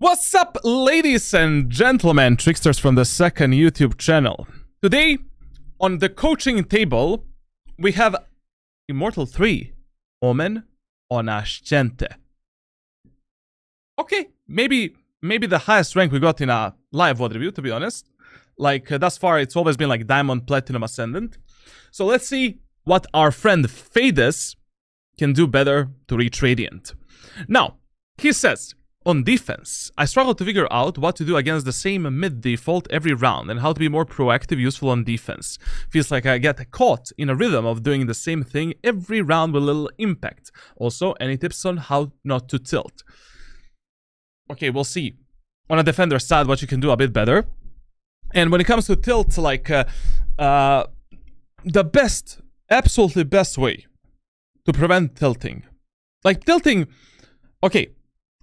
What's up, ladies and gentlemen, tricksters from the second YouTube channel. Today, on the coaching table, we have Immortal 3, Omen on Ascente. Okay, maybe the highest rank we got in a live VOD review, to be honest. Like, thus far, it's always been like Diamond, Platinum, Ascendant. So let's see what our friend Fades can do better to reach Radiant. Now, he says, on defense, I struggle to figure out what to do against the same mid-default every round and how to be more proactive, useful on defense. Feels like I get caught in a rhythm of doing the same thing every round with little impact. Also, any tips on how not to tilt? Okay, we'll see on a defender side what you can do a bit better. And when it comes to tilt, like, the best, absolutely best way to prevent tilting. Like, tilting, okay,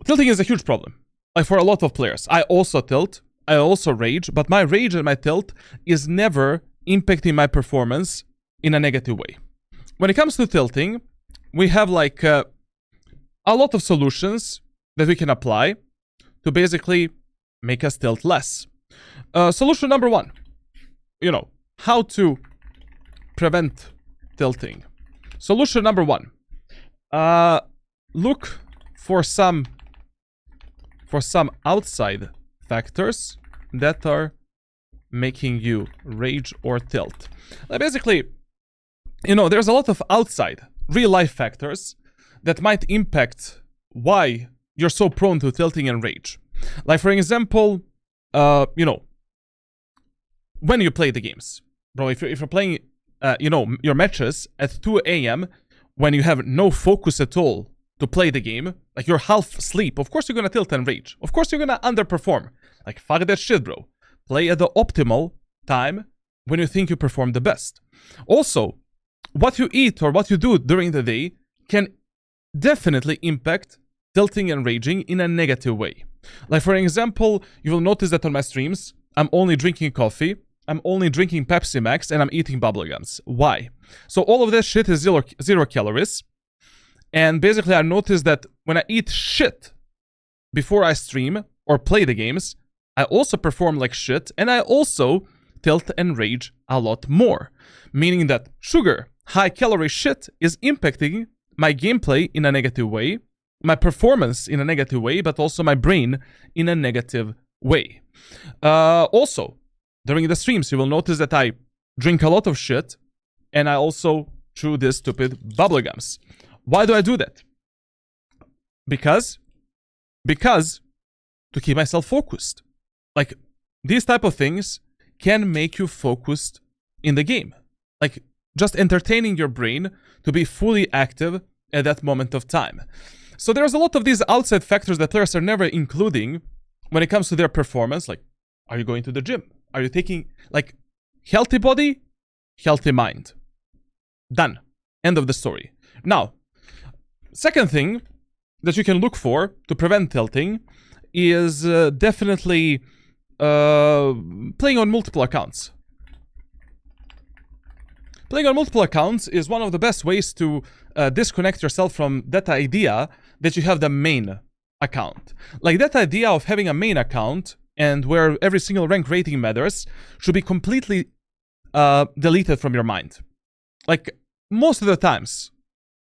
tilting is a huge problem, like for a lot of players. I also tilt, I also rage, but my rage and my tilt is never impacting my performance in a negative way. When it comes to tilting, we have like a lot of solutions that we can apply to basically make us tilt less. Solution number one, how to prevent tilting. Solution number one, look for some outside factors that are making you rage or tilt. Basically, there's a lot of outside real-life factors that might impact why you're so prone to tilting and rage. Like, for example, when you play the games. Bro, if you're playing, your matches at 2 a.m. when you have no focus at all to play the game, like you're half asleep, of course you're gonna tilt and rage. Of course you're gonna underperform. Like, fuck that shit, bro. Play at the optimal time when you think you perform the best. Also, what you eat or what you do during the day can definitely impact tilting and raging in a negative way. Like, for example, you will notice that on my streams, I'm only drinking coffee, I'm only drinking Pepsi Max, and I'm eating bubblegums. Why? So all of this shit is zero calories. And basically, I noticed that when I eat shit before I stream or play the games, I also perform like shit, and I also tilt and rage a lot more. Meaning that sugar, high-calorie shit is impacting my gameplay in a negative way, my performance in a negative way, but also my brain in a negative way. Also, during the streams, you will notice that I drink a lot of shit, and I also chew these stupid bubblegums. Why do I do that? Because to keep myself focused. Like, these type of things can make you focused in the game. Like, just entertaining your brain to be fully active at that moment of time. So there's a lot of these outside factors that players are never including when it comes to their performance. Like, are you going to the gym? Are you taking, like, healthy body, healthy mind? Done. End of the story. Now, second thing that you can look for to prevent tilting is definitely playing on multiple accounts. Playing on multiple accounts is one of the best ways to disconnect yourself from that idea that you have the main account. Like, that idea of having a main account and where every single rank rating matters should be completely deleted from your mind. Like, most of the times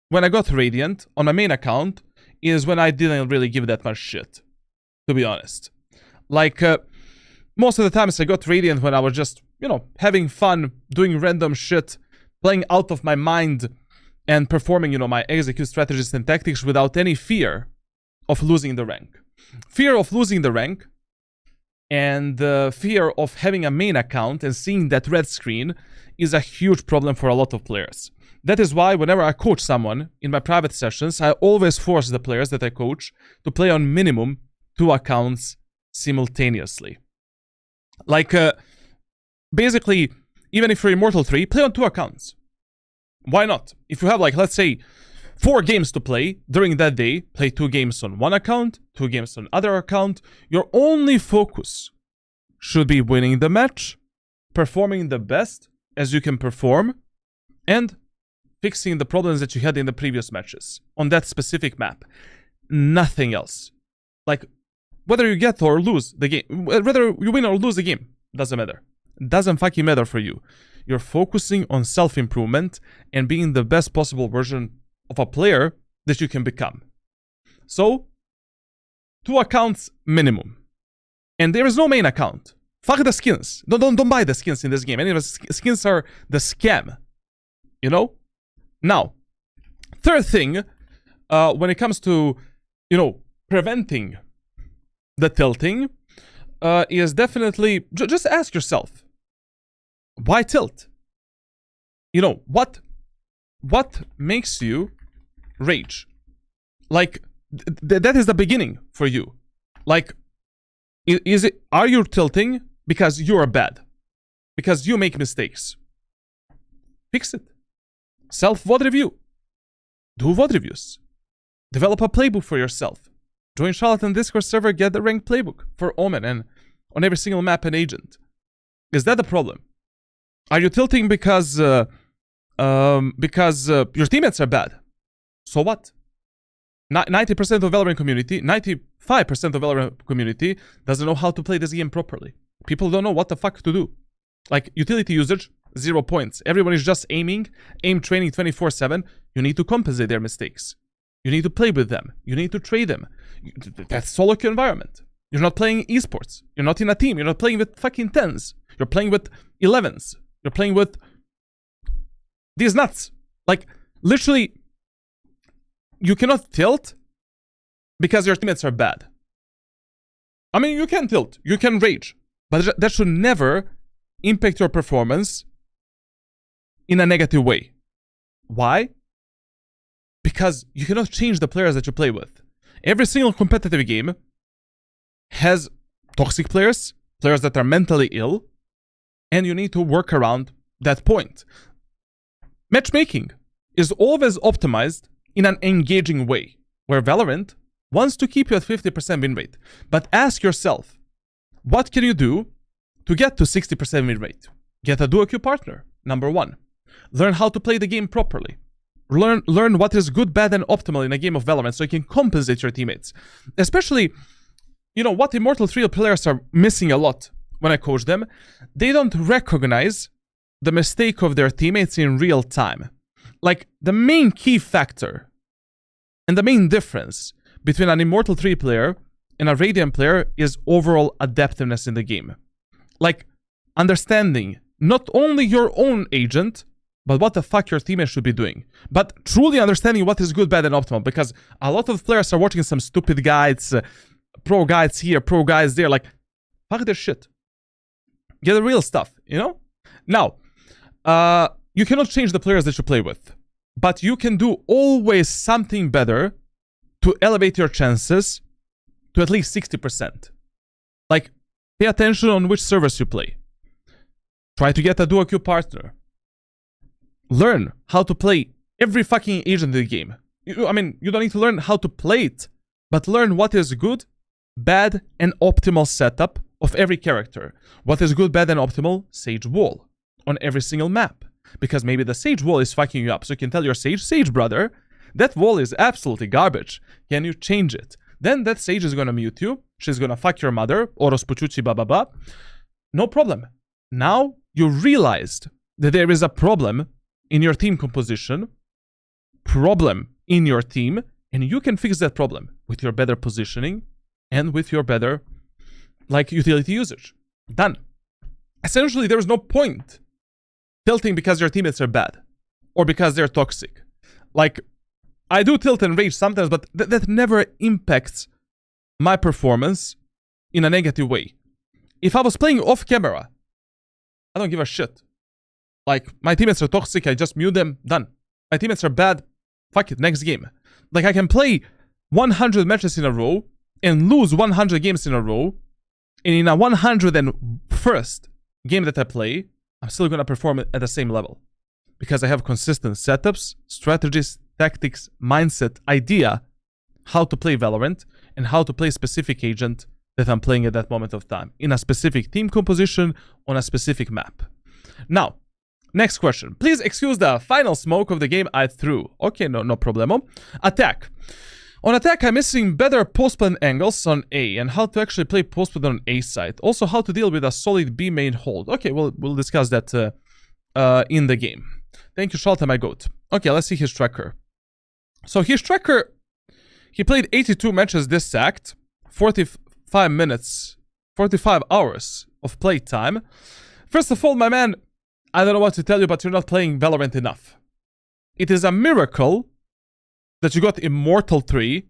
when I got Radiant on my main account is when I didn't really give that much shit, to be honest. Like, most of the times I got Radiant when I was just, having fun, doing random shit, playing out of my mind, and performing, my execute strategies and tactics without any fear of losing the rank. Fear of losing the rank and the fear of having a main account and seeing that red screen is a huge problem for a lot of players. That is why whenever I coach someone in my private sessions, I always force the players that I coach to play on minimum 2 accounts simultaneously. Like, basically, even if you're Immortal 3, play on 2 accounts. Why not? If you have, like, let's say, 4 games to play during that day, play 2 games on one account, 2 games on other account. Your only focus should be winning the match, performing the best as you can perform, and fixing the problems that you had in the previous matches on that specific map. Nothing else. Like, whether you get or lose the game, whether you win or lose the game, doesn't matter. Doesn't fucking matter for you. You're focusing on self-improvement and being the best possible version of a player that you can become. So, 2 accounts minimum. And there is no main account. Fuck the skins. Don't buy the skins in this game. Any of the skins are the scam. You know? Now, third thing, when it comes to, preventing the tilting, is definitely, just ask yourself, why tilt? What makes you rage? Like, that is the beginning for you. Like, are you tilting because you are bad? Because you make mistakes? Fix it. Self-VOD review. Do VOD reviews. Develop a playbook for yourself. Join Charlatan Discord server, get the ranked playbook for Omen and on every single map and agent. Is that the problem? Are you tilting because your teammates are bad? So what? 90% of Valorant community, 95% of Valorant community doesn't know how to play this game properly. People don't know what the fuck to do. Like, utility usage, 0 points. Everyone is just aim training 24/7. You need to compensate their mistakes. You need to play with them. You need to trade them. That's solo queue environment. You're not playing esports. You're not in a team. You're not playing with fucking 10s. You're playing with 11s. You're playing with these nuts. Like, literally, you cannot tilt because your teammates are bad. I mean, you can tilt. You can rage. But that should never impact your performance in a negative way. Why? Because you cannot change the players that you play with. Every single competitive game has toxic players, players that are mentally ill, and you need to work around that point. Matchmaking is always optimized in an engaging way, where Valorant wants to keep you at 50% win rate. But ask yourself, what can you do to get to 60% win rate? Get a duo queue partner, number 1. Learn how to play the game properly. Learn what is good, bad, and optimal in a game of Valorant so you can compensate your teammates. Especially, what Immortal 3 players are missing a lot when I coach them. They don't recognize the mistake of their teammates in real time. Like, the main key factor and the main difference between an Immortal 3 player and a Radiant player is overall adaptiveness in the game. Like, understanding not only your own agent, but what the fuck your teammates should be doing. But truly understanding what is good, bad, and optimal. Because a lot of players are watching some stupid guides, pro guides here, pro guides there. Like, fuck this shit. Get the real stuff, Now, you cannot change the players that you play with. But you can do always something better to elevate your chances to at least 60%. Like, pay attention on which servers you play. Try to get a duo queue partner. Learn how to play every fucking agent in the game. You don't need to learn how to play it, but learn what is good, bad, and optimal setup of every character. What is good, bad, and optimal? Sage wall on every single map. Because maybe the Sage wall is fucking you up. So you can tell your Sage brother, that wall is absolutely garbage. Can you change it? Then that Sage is gonna mute you. She's gonna fuck your mother. Oros puchuchi ba ba ba. No problem. Now you realized that there is a problem in your team composition, problem in your team, and you can fix that problem with your better positioning and with your better, utility usage. Done. Essentially, there is no point tilting because your teammates are bad or because they're toxic. Like, I do tilt and rage sometimes, but that never impacts my performance in a negative way. If I was playing off camera, I don't give a shit. Like, my teammates are toxic, I just mute them, done. My teammates are bad, fuck it, next game. Like, I can play 100 matches in a row and lose 100 games in a row, and in a 101st game that I play, I'm still gonna perform at the same level. Because I have consistent setups, strategies, tactics, mindset, idea, how to play Valorant, and how to play specific agent that I'm playing at that moment of time, in a specific team composition, on a specific map. Now, next question. Please excuse the final smoke of the game I threw. Okay, no problemo. Attack. On attack, I'm missing better post-plant angles on A and how to actually play post-plant on A side. Also, how to deal with a solid B main hold. Okay, we'll discuss that in the game. Thank you, Shalta, my goat. Okay, let's see his tracker. So his tracker, he played 82 matches this act, 45 minutes, 45 hours of play time. First of all, my man, I don't know what to tell you, but you're not playing Valorant enough. It is a miracle that you got Immortal 3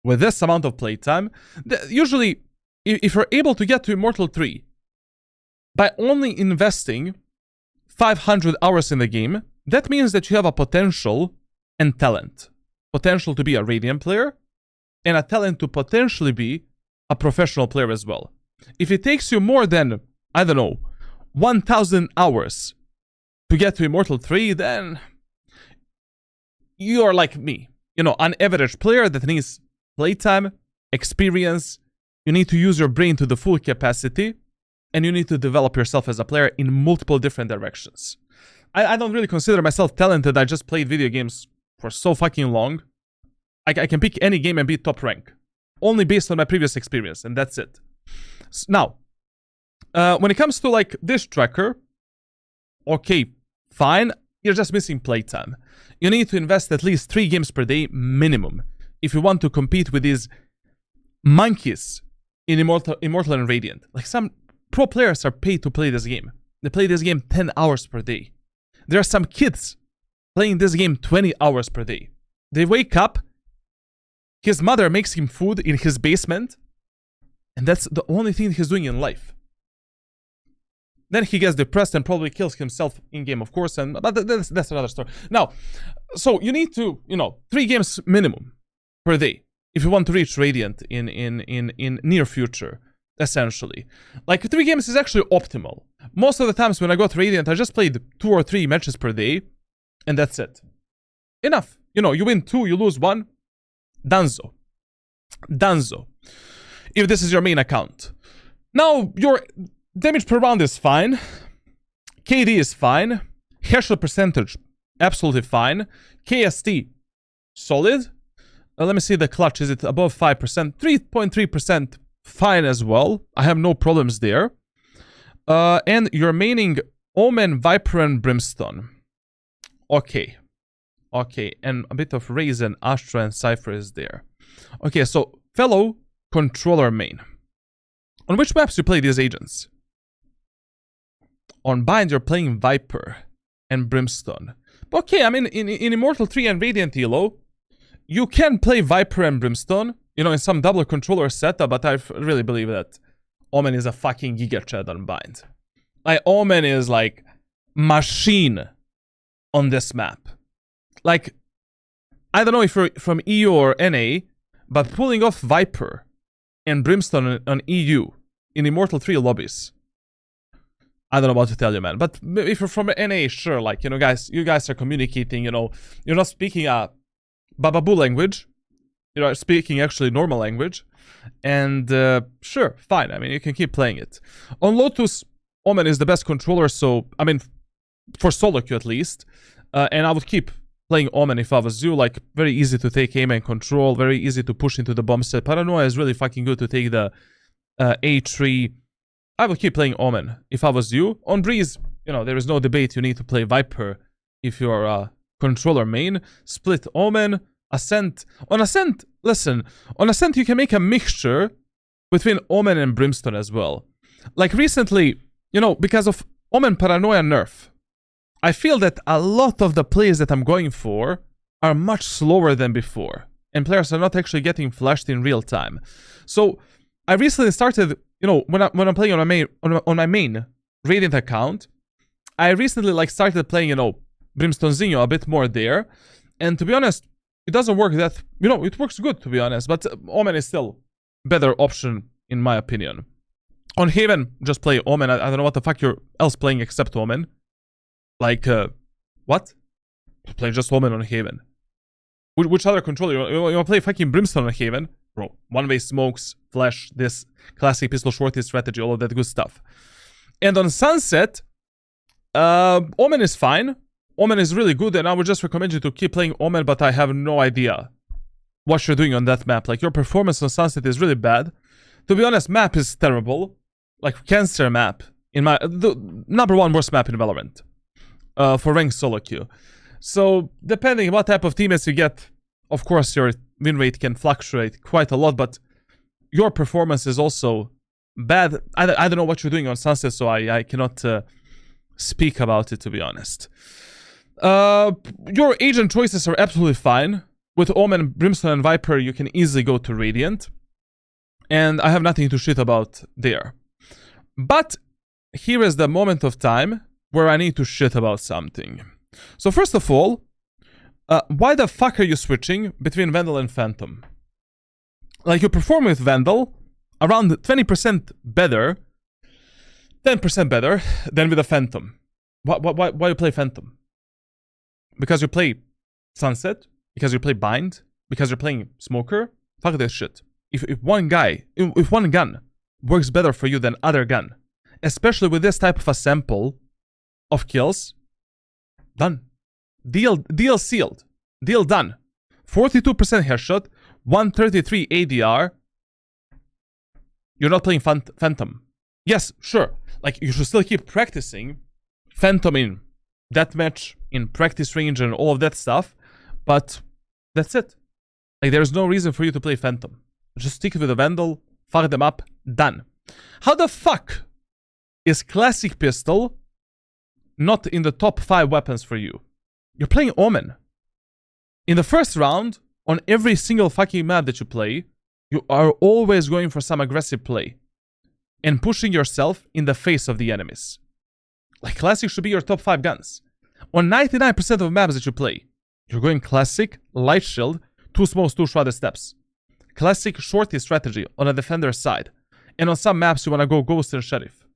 with this amount of playtime. Usually, if you're able to get to Immortal 3 by only investing 500 hours in the game, that means that you have a potential and talent. Potential to be a Radiant player, and a talent to potentially be a professional player as well. If it takes you more than, I don't know, 1,000 hours to get to Immortal 3, then you are like me. You know, an average player that needs playtime, experience. You need to use your brain to the full capacity, and you need to develop yourself as a player in multiple different directions. I don't really consider myself talented. I just played video games for so fucking long. I can pick any game and be top rank, only based on my previous experience, and that's it. Now, when it comes to like this tracker, okay, fine. You're just missing playtime. You need to invest at least 3 games per day minimum if you want to compete with these monkeys in Immortal and Radiant. Like, some pro players are paid to play this game. They play this game 10 hours per day. There are some kids playing this game 20 hours per day. They wake up, his mother makes him food in his basement, and that's the only thing he's doing in life. Then he gets depressed and probably kills himself in-game, of course, but that's another story. Now, so you need to, 3 games minimum per day if you want to reach Radiant in near future, essentially. Like, 3 games is actually optimal. Most of the times when I got Radiant, I just played 2 or 3 matches per day, and that's it. Enough. You win 2, you lose 1. Danzo. If this is your main account. Now, your damage per round is fine. KD is fine. Headshot percentage, absolutely fine. KST, solid. Let me see the clutch. Is it above 5%? 3.3%, fine as well. I have no problems there. And your maining Omen, Viper, and Brimstone. Okay. And a bit of Raisin, Astra, and Cypher is there. Okay, so fellow controller main. On which maps do you play these agents? On Bind, you're playing Viper and Brimstone. Okay, I mean, in Immortal 3 and Radiant Elo, you can play Viper and Brimstone, in some double controller setup, but I really believe that Omen is a fucking giga chad on Bind. Like, Omen is like machine on this map. Like, I don't know if you're from EU or NA, but pulling off Viper and Brimstone on EU in Immortal 3 lobbies, I don't know what to tell you, man. But if you're from NA, sure, like, you guys are communicating, you're not speaking a Bababoo language. You're speaking actually normal language. And sure, fine. I mean, you can keep playing it. On Lotus, Omen is the best controller, so, I mean, for solo queue at least. And I would keep playing Omen if I was you. Like, very easy to take aim and control, very easy to push into the bomb set. Paranoia is really fucking good to take the A3. I would keep playing Omen if I was you. On Breeze, there is no debate. You need to play Viper if you're a controller main. Split Omen, Ascent. On Ascent, listen, on Ascent you can make a mixture between Omen and Brimstone as well. Like, recently, because of Omen Paranoia nerf, I feel that a lot of the plays that I'm going for are much slower than before, and players are not actually getting flashed in real time. So I recently started, when I'm playing on my main Radiant account, I recently started playing, Brimstone Zinho a bit more there, and to be honest, it doesn't work that, it works good, to be honest, but Omen is still better option in my opinion. On Haven, just play Omen. I don't know what the fuck you're else playing except Omen. Like, what? Play just Omen on Haven. Which other controller? You want to play fucking Brimstone on Haven? Bro, one-way smokes, flash, this classic pistol shorty strategy, all of that good stuff. And on Sunset, Omen is fine. Omen is really good, and I would just recommend you to keep playing Omen, but I have no idea what you're doing on that map. Like, your performance on Sunset is really bad. To be honest, map is terrible. Like, Cancer map, the number one worst map in Valorant for ranked solo queue. So, depending what type of teammates you get, of course, your win rate can fluctuate quite a lot, but your performance is also bad. I don't know what you're doing on Sunset, so I cannot speak about it, to be honest. Your agent choices are absolutely fine. With Omen, Brimstone, and Viper, you can easily go to Radiant. And I have nothing to shit about there. But here is the moment of time where I need to shit about something. So first of all, why the fuck are you switching between Vandal and Phantom? Like, you perform with Vandal around 20% better, 10% better than with a Phantom. Why you play Phantom? Because you play Sunset? Because you play Bind? Because you're playing Smoker? Fuck this shit. If one gun works better for you than other gun, especially with this type of a sample of kills, done. Deal sealed. Deal done. 42% headshot, 133 ADR. You're not playing Phantom. Yes, sure. Like, you should still keep practicing Phantom in deathmatch, in practice range, and all of that stuff. But that's it. Like, there's no reason for you to play Phantom. Just stick with the Vandal, fuck them up, done. How the fuck is Classic Pistol not in the top 5 weapons for you? You're playing Omen. In the first round, on every single fucking map that you play, you are always going for some aggressive play and pushing yourself in the face of the enemies. Like, Classic should be your top 5 guns. On 99% of maps that you play, you're going Classic, Light Shield, 2 smokes, 2 shrouded steps. Classic shorty strategy on a defender's side. And on some maps, you want to go Ghost and Sheriff.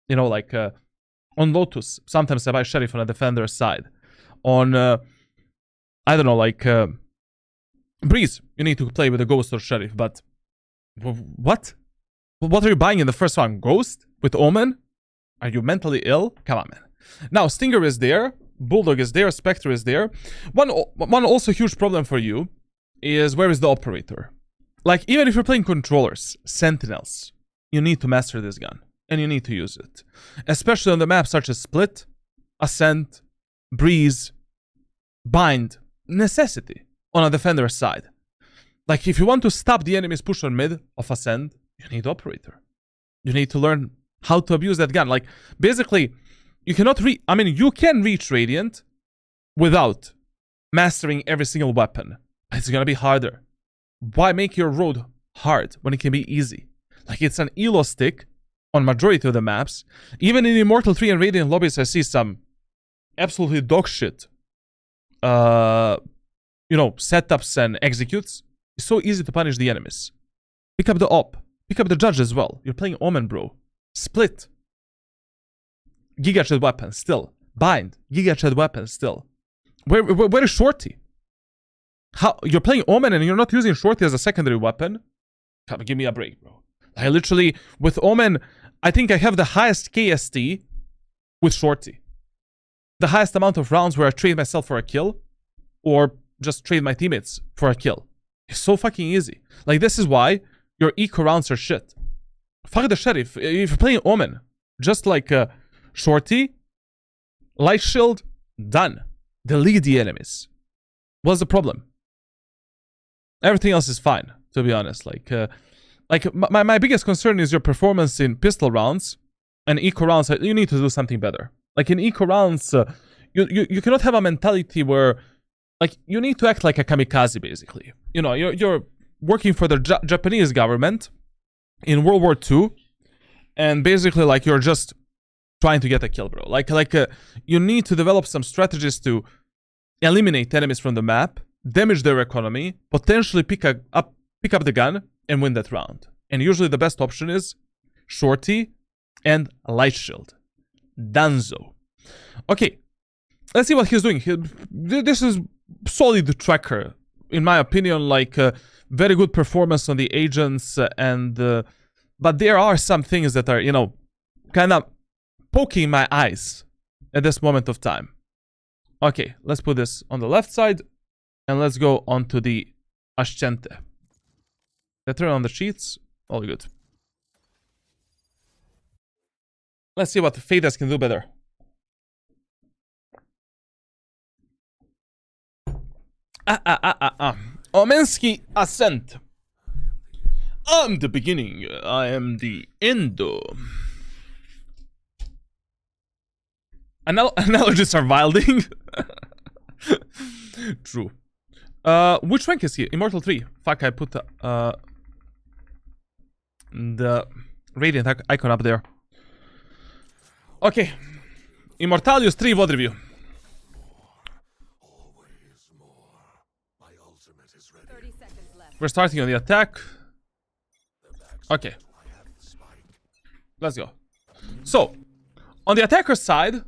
You know, like on Lotus, sometimes I buy Sheriff on a defender's side. On, I don't know, like Breeze, you need to play with a Ghost or Sheriff, but what? What are you buying in the first round? Ghost? With Omen? Are you mentally ill? Come on, man. Now, Stinger is there, Bulldog is there, Spectre is there. One also huge problem for you is, where is the operator? Like, even if you're playing controllers, Sentinels, you need to master this gun. And you need to use it. Especially on the maps such as Split, Ascent, Breeze, Bind. Necessity on a defender's side. Like, if you want to stop the enemy's push on mid of Ascent, you need operator. You need to learn how to abuse that gun. Like, basically, you cannot you can reach Radiant without mastering every single weapon. It's gonna be harder. Why make your road hard when it can be easy? Like, it's an elo stick on majority of the maps. Even in Immortal 3 and Radiant lobbies, I see some absolutely dog shit, setups and executes. It's so easy to punish the enemies. Pick up the op. Pick up the judge as well. You're playing Omen, bro. Split. Giga Chad weapon, still. Bind. Giga Chad weapon, still. Where is Shorty? How you're playing Omen and you're not using Shorty as a secondary weapon? Come, give me a break, bro. I literally, with Omen, I think I have the highest KST with Shorty. The highest amount of rounds where I trade myself for a kill, or just trade my teammates for a kill. It's so fucking easy. Like, this is why your eco rounds are shit. Fuck the Sheriff. If you're playing Omen, just like Shorty, Light Shield, done. Delete the enemies. What's the problem? Everything else is fine, to be honest. My biggest concern is your performance in pistol rounds and eco rounds. You need to do something better. Like, in eco rounds, you cannot have a mentality where, like, you need to act like a kamikaze, basically. You know, you're working for the Japanese government in World War II, and basically, like, you're just trying to get a kill, bro. You need to develop some strategies to eliminate enemies from the map, damage their economy, potentially pick up the gun, and win that round. And usually the best option is Shorty and Light Shield. Danzo. Okay, let's see what he's doing. This is solid tracker, in my opinion. Like, very good performance on the agents, but there are some things that are, kind of poking my eyes at this moment of time. Okay, let's put this on the left side, and let's go on to the Ascente. Let's turn on the sheets. All good. Let's see what Phaedrax can do better. Omensky Ascent. I'm the beginning. I am the endo. Analogies are wilding. True. Which rank is he? Immortal 3. Fuck, I put the Radiant icon up there. Okay. Immortalius 3 VOD review. We're starting on the attack. Okay. Let's go. So, on the attacker side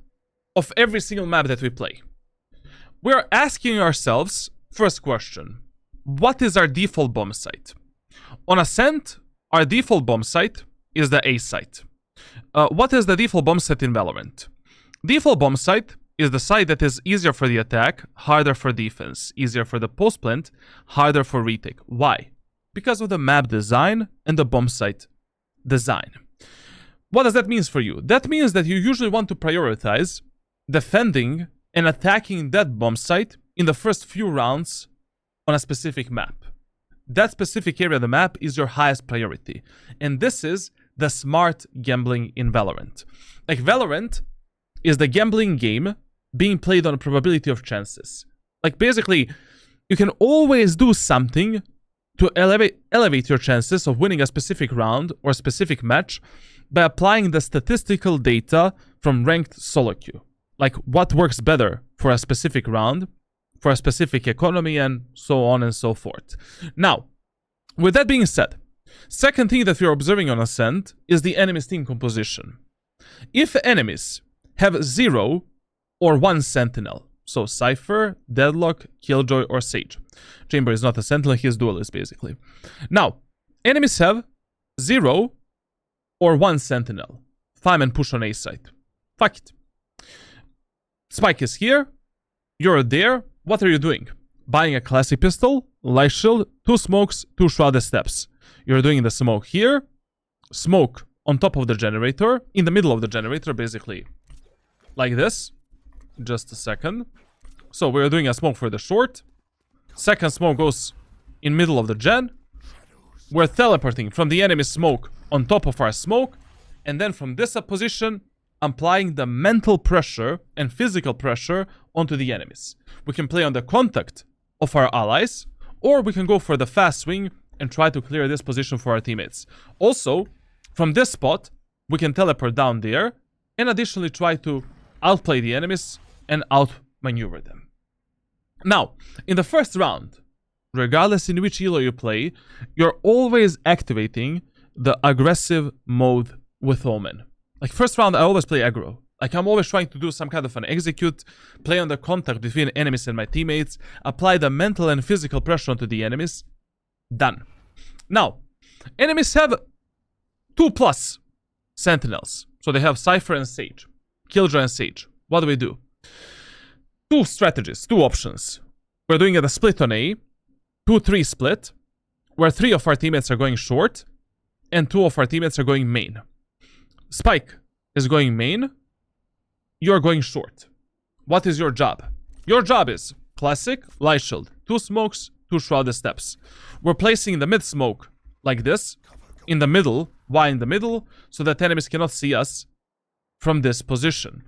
of every single map that we play, we're asking ourselves, first question, what is our default bomb site? On Ascent, our default bomb site is the A site. What is the default bomb site in Valorant? Default bomb site is the site that is easier for the attack, harder for defense, easier for the post plant, harder for retake. Why? Because of the map design and the bomb site design. What does that mean for you? That means that you usually want to prioritize defending and attacking that bomb site in the first few rounds on a specific map. That specific area of the map is your highest priority. And this is the smart gambling in Valorant. Like, Valorant is the gambling game being played on a probability of chances. Like, basically, you can always do something to elevate your chances of winning a specific round or specific match by applying the statistical data from ranked solo queue. Like, what works better for a specific round, for a specific economy, and so on and so forth. Now, with that being said, second thing that we're observing on Ascent is the enemy's team composition. If enemies have 0 or 1 Sentinel, so Cypher, Deadlock, Killjoy, or Sage. Chamber is not a Sentinel, he is Duelist, basically. Now, enemies have 0 or 1 Sentinel. Fireman push on A site. Fuck it. Spike is here. You're there. What are you doing? Buying a classy pistol, light shield, 2 smokes, 2 shrouded steps. You're doing the smoke here. Smoke on top of the generator. In the middle of the generator, basically. Like this. Just a second. So we're doing a smoke for the short. Second smoke goes in middle of the gen. We're teleporting from the enemy smoke on top of our smoke. And then from this position, applying the mental pressure and physical pressure onto the enemies. We can play on the contact of our allies, or we can go for the fast swing and try to clear this position for our teammates. Also, from this spot, we can teleport down there and additionally try to outplay the enemies and outmaneuver them. Now, in the first round, regardless in which elo you play, you're always activating the aggressive mode with Omen. Like, first round, I always play aggro. Like, I'm always trying to do some kind of an execute, play on the contact between enemies and my teammates, apply the mental and physical pressure onto the enemies. Done. Now, enemies have 2+ Sentinels. So they have Cypher and Sage. Killjoy and Sage. What do? 2 strategies, 2 options. We're doing a split on A, 2-3 split, where 3 of our teammates are going short, and 2 of our teammates are going main. Spike is going main, you're going short. What is your job? Your job is classic, light shield, 2 smokes, 2 shrouded steps. We're placing the mid smoke like this, in the middle, why in the middle, so that enemies cannot see us from this position.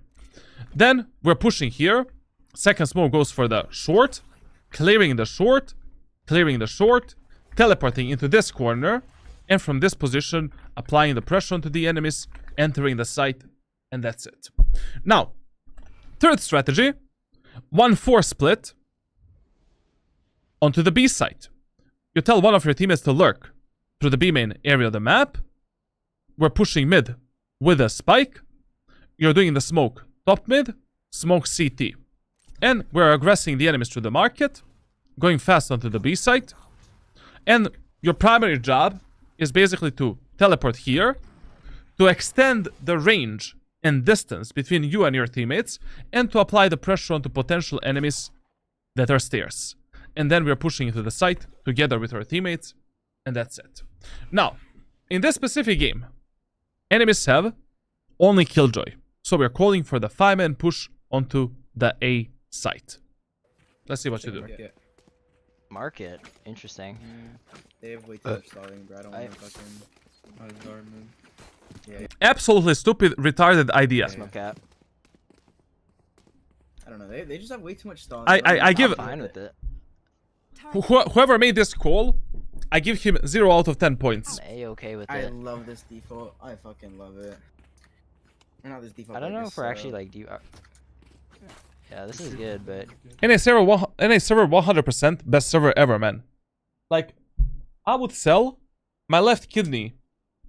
Then we're pushing here. Second smoke goes for the short, clearing the short, teleporting into this corner, and from this position, applying the pressure onto the enemies, entering the site, and that's it. Now, third strategy, 1-4 split onto the B site. You tell one of your teammates to lurk through the B main area of the map. We're pushing mid with a spike. You're doing the smoke top mid, smoke CT. And we're aggressing the enemies through the market, going fast onto the B site. And your primary job is basically to teleport here, to extend the range and distance between you and your teammates, and to apply the pressure onto potential enemies that are stairs. and then we're pushing into the site together with our teammates, and that's it. Now, in this specific game, enemies have only Killjoy. So we're calling for the 5-man push onto the A site. Let's see what you do. Market. Interesting. They have way too much stalling, bro. I don't want to fucking out of guard move. Yeah. Absolutely stupid, retarded idea. Smoke cap. I don't know. They just have way too much stalling. I give I'm fine with it. whoever made this call, I give him 0 out of 10 points. I'm A-okay with I it. love this default. I fucking love it. Or not this default. I don't but know this, if we're actually like, do you... Yeah, this is good, but... NA server 100% best server ever, man. Like, I would sell my left kidney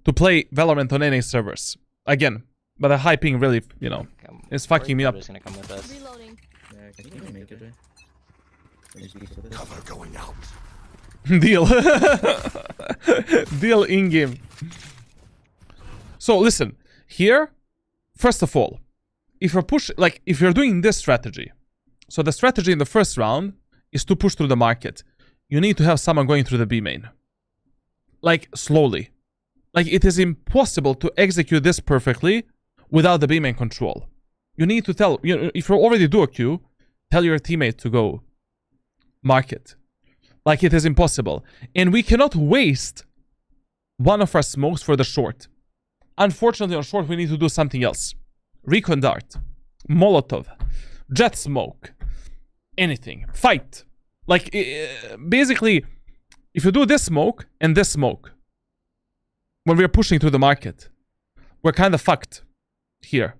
to play Valorant on NA servers. Again, but the high ping really, you know, is fucking me up. Gonna come with us. Reloading. Yeah, I think we make it. Cover going out. Deal. Deal in-game. So, listen. Here, first of all, if you're doing this strategy, so the strategy in the first round is to push through the market. You need to have someone going through the B main. Like, slowly. Like, it is impossible to execute this perfectly without the B main control. You need to tell, if you already do a queue, tell your teammate to go market. Like, it is impossible. And we cannot waste one of our smokes for the short. Unfortunately, on short, we need to do something else. Recon dart, Molotov, jet smoke, anything. Fight. Like, basically, if you do this smoke and this smoke, when we're pushing through the market, we're kind of fucked here.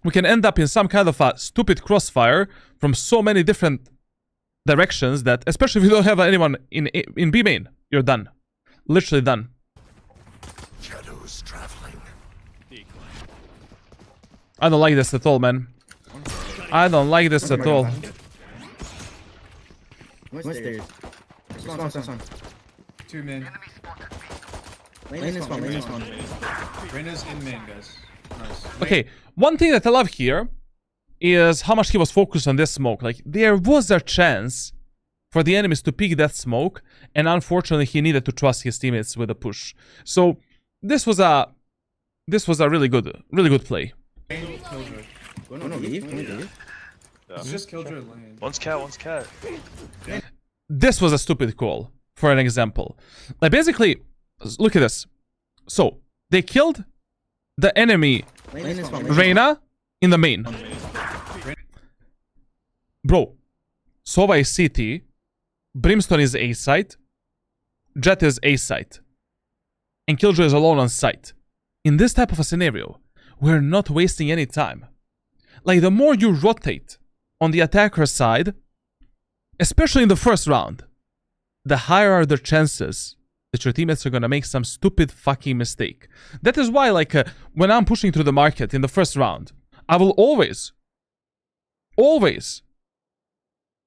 We can end up in some kind of a stupid crossfire from so many different directions that, especially if you don't have anyone in B main, you're done. Literally done. Shadows traveling. I don't like this at all, man. I don't like this at all. What's there? Spawn. 2 main. Lane is one. Reyna's in main, guys. Nice. Okay, one thing that I love here is how much he was focused on this smoke. Like, there was a chance for the enemies to pick that smoke, and unfortunately he needed to trust his teammates with a push. So this was a really good play. Killjoy. Wanna leave? It's just Killjoy lane. One's cat. This was a stupid call, for an example. Like, basically, look at this. So, they killed the enemy Lane is one. Reyna in the main. Bro, Sova is CT, Brimstone is A site, Jet is A site, and Killjoy is alone on site. In this type of a scenario, we're not wasting any time. Like, the more you rotate on the attacker side, especially in the first round, the higher are the chances that your teammates are gonna make some stupid fucking mistake. That is why, like, when I'm pushing through the market in the first round, I will always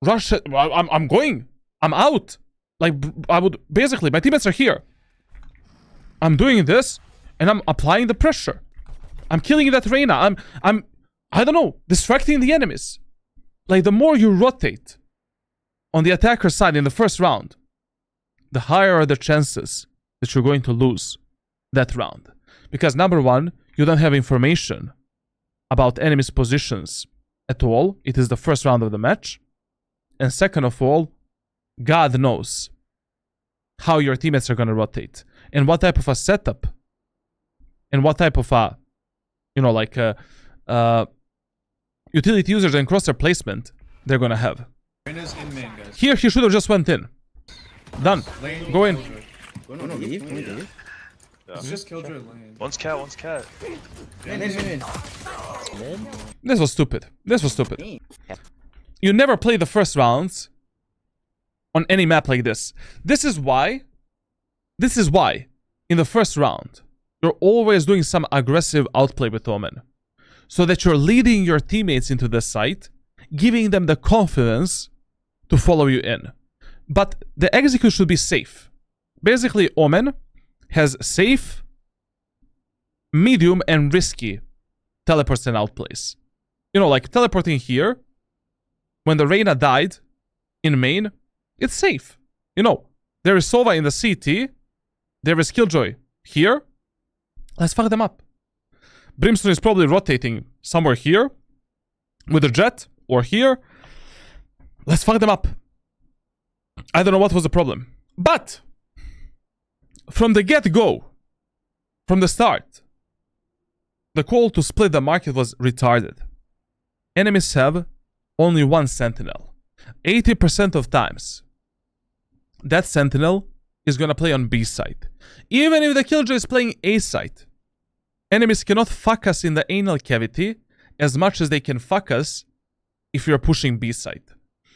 rush it. I'm going. I'm out. Like, I would basically, my teammates are here. I'm doing this, and I'm applying the pressure. I'm killing that Reyna. I don't know, distracting the enemies. Like, the more you rotate on the attacker side in the first round, the higher are the chances that you're going to lose that round. Because number one, you don't have information about enemies' positions at all. It is the first round of the match. And second of all, God knows how your teammates are going to rotate and what type of a setup and what type of a, utility users and crosshair placement they're going to have. Reyna's in main, guys. Here, he should have just went in. Done. Lane, Go in. Killjoy. Wanna leave? It's just Killjoy lane. One's cat. Lane. This was stupid. You never play the first rounds on any map like this. This is why in the first round, you're always doing some aggressive outplay with Omen. So that you're leading your teammates into the site, giving them the confidence to follow you in. But the execute should be safe. Basically, Omen has safe, medium, and risky teleports and outplays. Like teleporting here, when the Reyna died in main, It's safe. You know, there is Sova in the CT. There is Killjoy here. Let's fuck them up. Brimstone is probably rotating somewhere here with a jet or here. Let's fuck them up. I don't know what was the problem. But from the get-go, from the start, the call to split the market was retarded. Enemies have only one sentinel. 80% of times, that sentinel is gonna play on B side. Even if the Killjoy is playing A side, enemies cannot fuck us in the anal cavity as much as they can fuck us if you're pushing B side.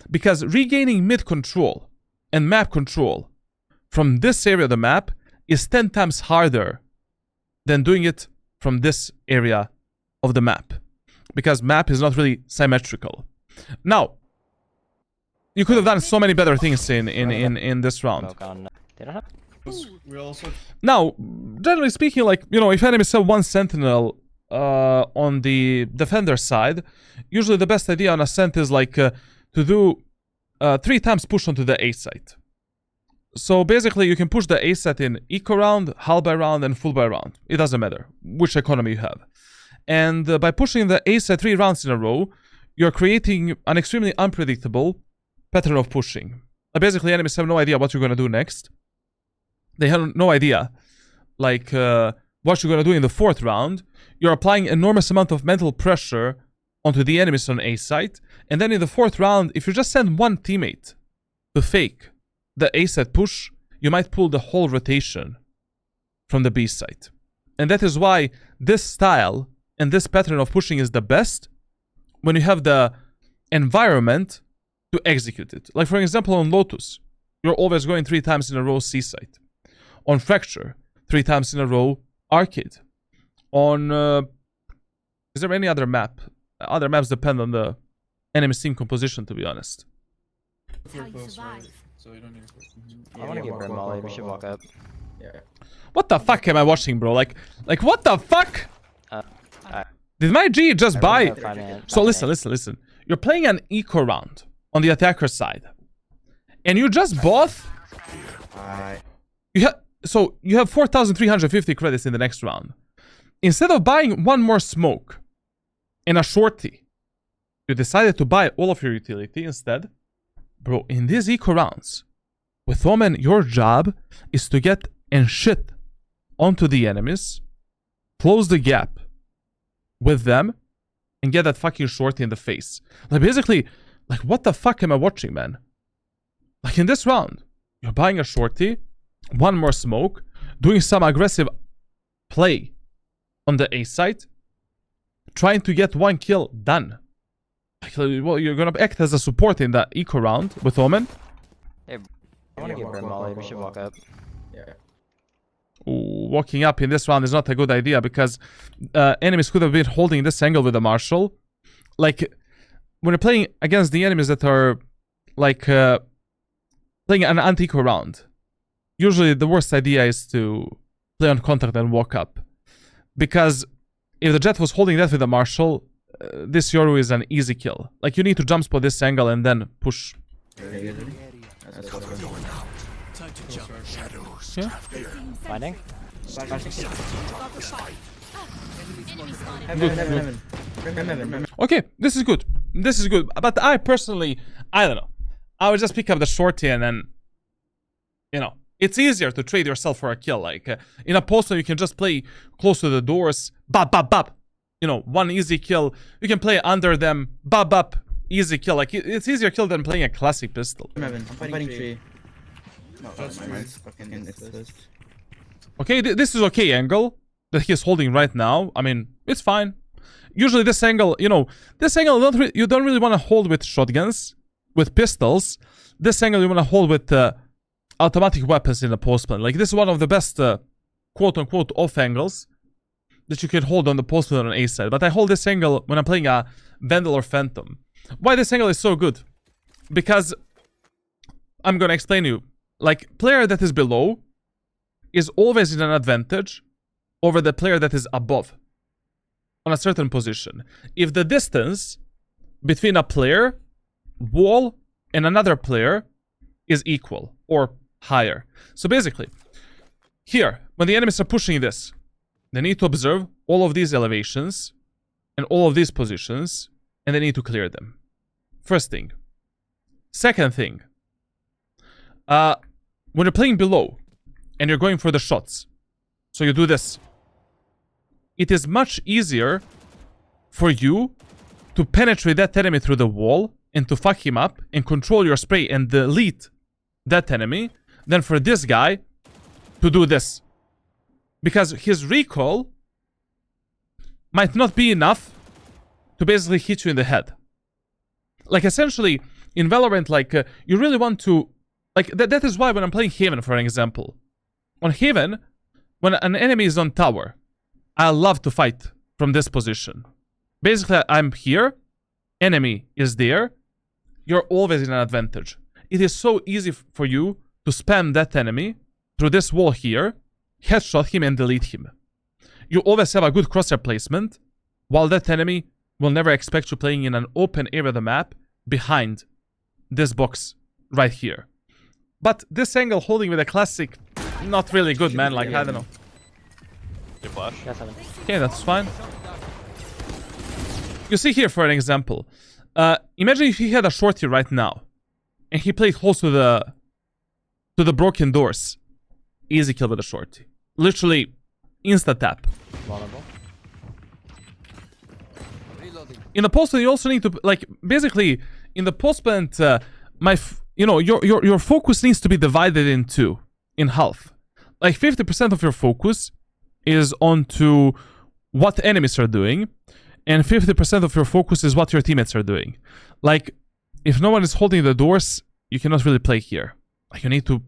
Because regaining mid control and map control from this area of the map is 10 times harder than doing it from this area of the map. Because map is not really symmetrical. Now, you could have done so many better things in this round. Smoke on. They don't have. We also Now, generally speaking, like, you know, if enemies have one sentinel on the defender side, usually the best idea on ascent is like to do 3 times push onto the A side. So basically, you can push the A side in eco round, half by round, and full by round. It doesn't matter which economy you have. And by pushing the A side 3 rounds in a row, you're creating an extremely unpredictable pattern of pushing. Basically, enemies have no idea what you're gonna do next. They have no idea, like, what you're gonna do in the 4th round. You're applying enormous amount of mental pressure onto the enemies on A side, and then in the 4th round, if you just send one teammate to fake the A side push, you might pull the whole rotation from the B side. And that is why this style and this pattern of pushing is the best when you have the environment to execute it. Like, for example, on Lotus, you're always going 3 times in a row C side. On Fracture, 3 times in a row Arcade. On is there any other map? Other maps depend on the enemy team composition, to be honest. for close, right? So you don't need to. I want to get Brim Molly. We should walk up. Yeah. What the fuck am I watching, bro? Like what the fuck? I Did my G just buy? So listen. You're playing an eco round on the attacker side, and you just bought. You have 4,350 credits in the next round. Instead of buying one more smoke and a shorty, you decided to buy all of your utility instead. Bro, in these eco rounds, with Omen, your job is to get and shit onto the enemies, close the gap with them, and get that fucking shorty in the face. Like, basically, like, what the fuck am I watching, man? Like, in this round, you're buying a shorty, one more smoke, doing some aggressive play on the A side, trying to get one kill done. Like, well, you're gonna act as a support in the eco round with Omen. I want to get Brim Molly. We should walk up. Yeah. Ooh, walking up in this round is not a good idea because enemies could have been holding this angle with the Marshal. Like, when you're playing against the enemies that are, like, playing an anti-eco round, usually the worst idea is to play on contact and walk up. Because if the Jet was holding that with the Marshal, this Yoru is an easy kill. Like, you need to jump spot this angle and then push. Yeah. Finding. Heaven. Okay, this is good. This is good. But I personally, I don't know. I would just pick up the shorty and then, you know, it's easier to trade yourself for a kill. Like, in a post-game, you can just play close to the doors. Bop, bop, bop. You know, one easy kill. You can play under them. Bop, bop. Easy kill. Like, it's easier kill than playing a classic pistol. I'm fighting tree. Mine's fucking exposed. Okay, this is okay angle that he's holding right now. I mean, it's fine. Usually this angle, you know, this angle you don't really want to hold with shotguns, with pistols. This angle you want to hold with automatic weapons in the postplane. Like, this is one of the best quote-unquote off angles that you can hold on the postplane on A side. But I hold this angle when I'm playing a Vandal or Phantom. Why this angle is so good? Because I'm gonna explain to you. Like, player that is below is always in an advantage over the player that is above on a certain position. If the distance between a player, wall, and another player is equal or higher. So basically, here, when the enemies are pushing this, they need to observe all of these elevations and all of these positions, and they need to clear them. First thing. Second thing. When you're playing below and you're going for the shots, so you do this, it is much easier for you to penetrate that enemy through the wall and to fuck him up and control your spray and delete that enemy than for this guy to do this. Because his recoil might not be enough to basically hit you in the head. Like, essentially, in Valorant, like, you really want to... Like, that is why when I'm playing Haven, for an example. On Haven, when an enemy is on tower, I love to fight from this position. Basically, I'm here, enemy is there, you're always in an advantage. It is so easy for you to spam that enemy through this wall here, headshot him and delete him. You always have a good crosshair placement, while that enemy will never expect you playing in an open area of the map behind this box right here. But this angle holding with a classic, not really good, man. Like, I don't know. Your flash. Yes, 7. Okay, that's fine. You see here, for an example, imagine if he had a shorty right now, and he played close to the broken doors. Easy kill with a shorty. Literally, insta tap. Vulnerable. In the post, you also need to, like, basically, in the post plant, your focus needs to be divided in two, in half. Like, 50% of your focus is onto what enemies are doing, and 50% of your focus is what your teammates are doing. Like, if no one is holding the doors, you cannot really play here. Like, you need to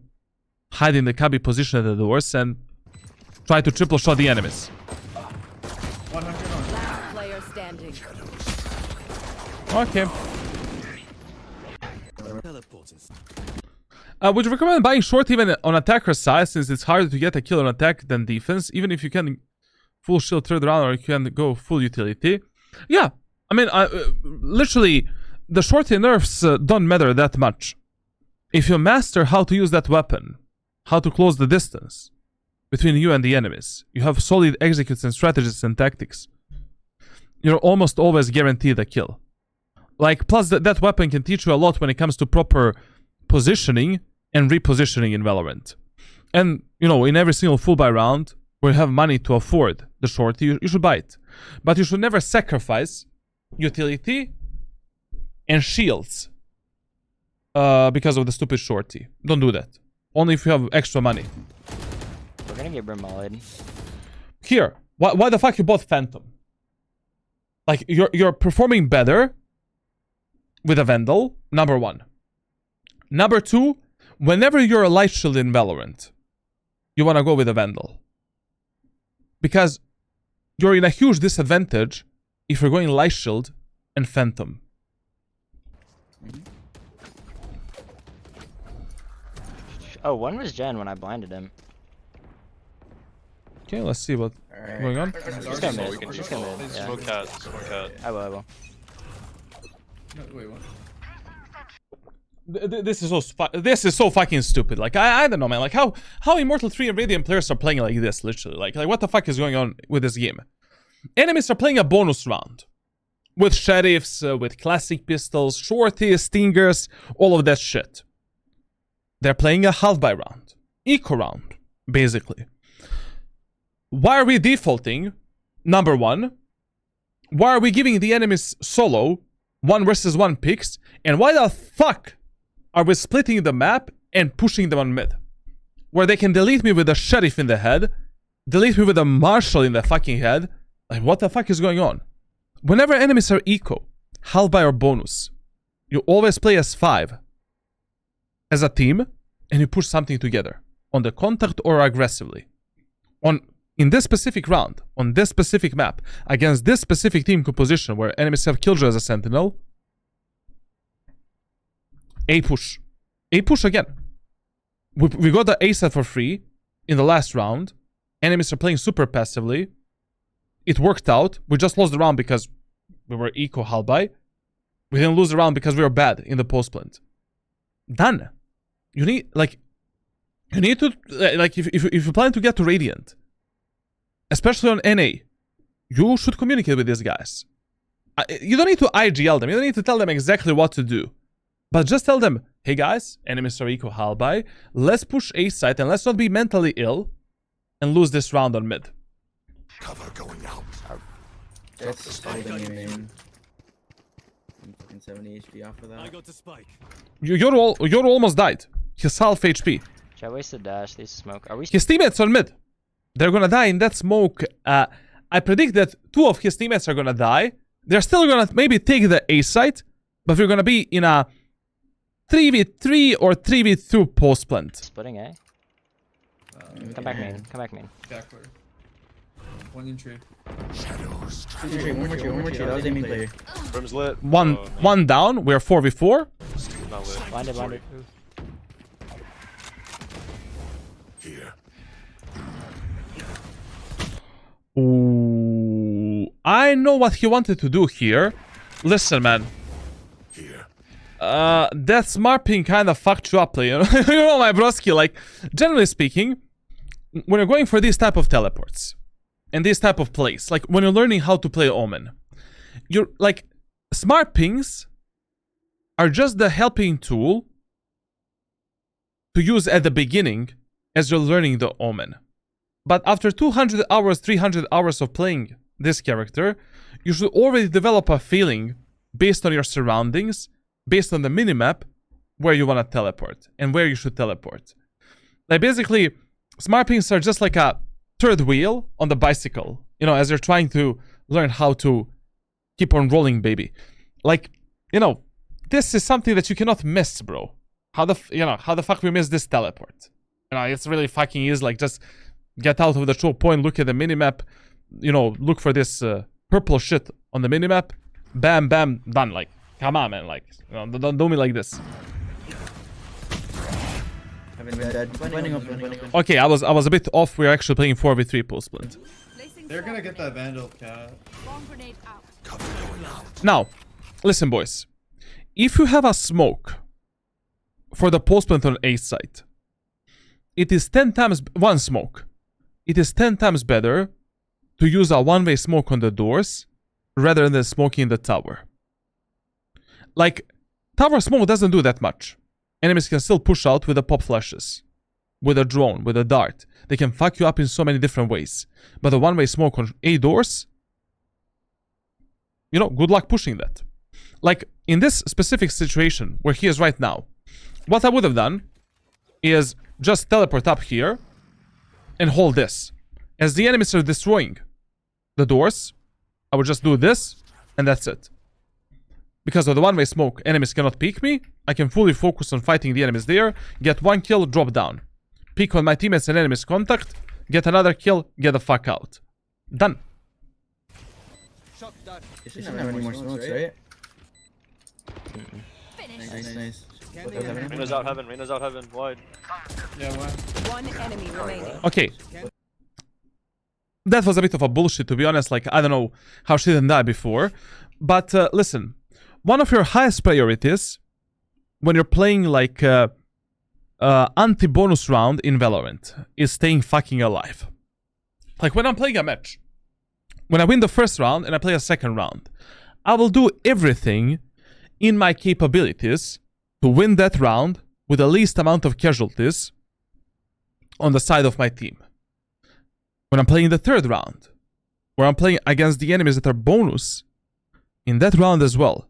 hide in the cubby position at the doors and try to triple shot the enemies. 100 on. Last player standing. Okay. Would you recommend buying short even on attacker side, since it's harder to get a kill on attack than defense, even if you can full shield third round or you can go full utility? Yeah, I mean, literally, the shorty nerfs don't matter that much. If you master how to use that weapon, how to close the distance between you and the enemies, you have solid executes and strategies and tactics, you're almost always guaranteed a kill. Like, plus that weapon can teach you a lot when it comes to proper positioning and repositioning in Valorant. And, you know, in every single full buy round where you have money to afford the shorty, you should buy it. But you should never sacrifice utility and shields because of the stupid shorty. Don't do that. Only if you have extra money. We're gonna get brim mollied. Here, why the fuck you bought Phantom? Like, you're performing better with a Vandal, number one. Number two, whenever you're a light shield in Valorant, you want to go with a Vandal. Because you're in a huge disadvantage if you're going light shield and Phantom. Oh, one was Jen when I blinded him. Okay, let's see what's going on. She's coming in. She's coming in. Yeah. Smoke cat, smoke cat. I will. No, wait, what? This is so fucking stupid. Like, I don't know, man. Like, how Immortal 3 and Radiant players are playing like this, literally. Like what the fuck is going on with this game? Enemies are playing a bonus round with sheriffs, with classic pistols, shorties, stingers, all of that shit. They're playing a half buy round, eco round, basically. Why are we defaulting? Number one, why are we giving the enemies solo 1 versus 1 picks? And why the fuck are we splitting the map and pushing them on mid? Where they can delete me with a sheriff in the head, delete me with a marshal in the fucking head. Like, what the fuck is going on? Whenever enemies are eco, half buy or bonus, you always play as 5 as a team, and you push something together on the contact or aggressively. In this specific round, on this specific map, against this specific team composition where enemies have Killjoy as a sentinel, A push. A push again. We got the A set for free in the last round. Enemies are playing super passively. It worked out. We just lost the round because we were eco half buy. We didn't lose the round because we were bad in the post plant. Done. you need to if you plan to get to Radiant, especially on NA, you should communicate with these guys. You don't need to IGL them. You don't need to tell them exactly what to do. But just tell them, hey guys, enemies are eco Halby. Let's push A site and let's not be mentally ill and lose this round on mid. Cover going out. That's holding you, man. I'm fucking 70 HP off of that. You're almost died. He's half HP. Should I waste the dash? They smoke. Are we? His teammates on mid. They're gonna die in that smoke. I predict that 2 of his teammates are gonna die. They're still gonna maybe take the A site, but we're gonna be in a 3v3 or 3v2 post plant. Splitting A. Come back main. Come back main. Back clear. One in tree. Shadows One more tree. That was aiming player. Room's lit. One down. We're 4v4. Not lit. Blinded. Blinded. here. Ooh, I know what he wanted to do here. Listen, man. Here. That smart ping kind of fucked you up, you know? You know, my broski, like, generally speaking, when you're going for these type of teleports and these type of plays, like when you're learning how to play Omen, you're like, smart pings are just the helping tool to use at the beginning as you're learning the Omen. But after 200 hours, 300 hours of playing this character, you should already develop a feeling based on your surroundings, based on the minimap, where you want to teleport and where you should teleport. Like basically, smart pings are just like a third wheel on the bicycle, you know, as you're trying to learn how to keep on rolling, baby. Like, you know, this is something that you cannot miss, bro. How the fuck we miss this teleport? You know, it's really fucking easy. Like, just get out of the choke point, look at the minimap, you know, look for this purple shit on the minimap. Bam, bam, done. Like, come on, man. Like, you know, don't do me like this. Haven't been dead. Blending up. Okay, I was a bit off. We're actually playing 4v3 post split. They're gonna get that Vandal cat. Cover going out. Now, listen, boys. If you have a smoke for the post plant on A site, it is 10 times one smoke. It is 10 times better to use a one-way smoke on the doors rather than smoking the tower. Like, tower smoke doesn't do that much. Enemies can still push out with the pop flashes, with a drone, with a dart. They can fuck you up in so many different ways. But the one-way smoke on A doors, you know, good luck pushing that. Like, in this specific situation where he is right now, what I would have done is just teleport up here and hold this. As the enemies are destroying the doors, I would just do this and that's it. Because of the one-way smoke, enemies cannot peek me. I can fully focus on fighting the enemies there, get one kill, drop down. Peek on my teammates and enemies contact, get another kill, get the fuck out. Done. You shouldn't have any more smokes, right? Nice. Reyna's out heaven. Reyna's out heaven. Wide. Yeah, one. One enemy remaining. Okay. That was a bit of a bullshit, to be honest. Like, I don't know how she didn't die before. But listen, one of your highest priorities when you're playing like anti-bonus round in Valorant is staying fucking alive. Like when I'm playing a match, when I win the first round and I play a second round, I will do everything in my capabilities to win that round with the least amount of casualties on the side of my team. When I'm playing the third round, where I'm playing against the enemies that are bonus, in that round as well,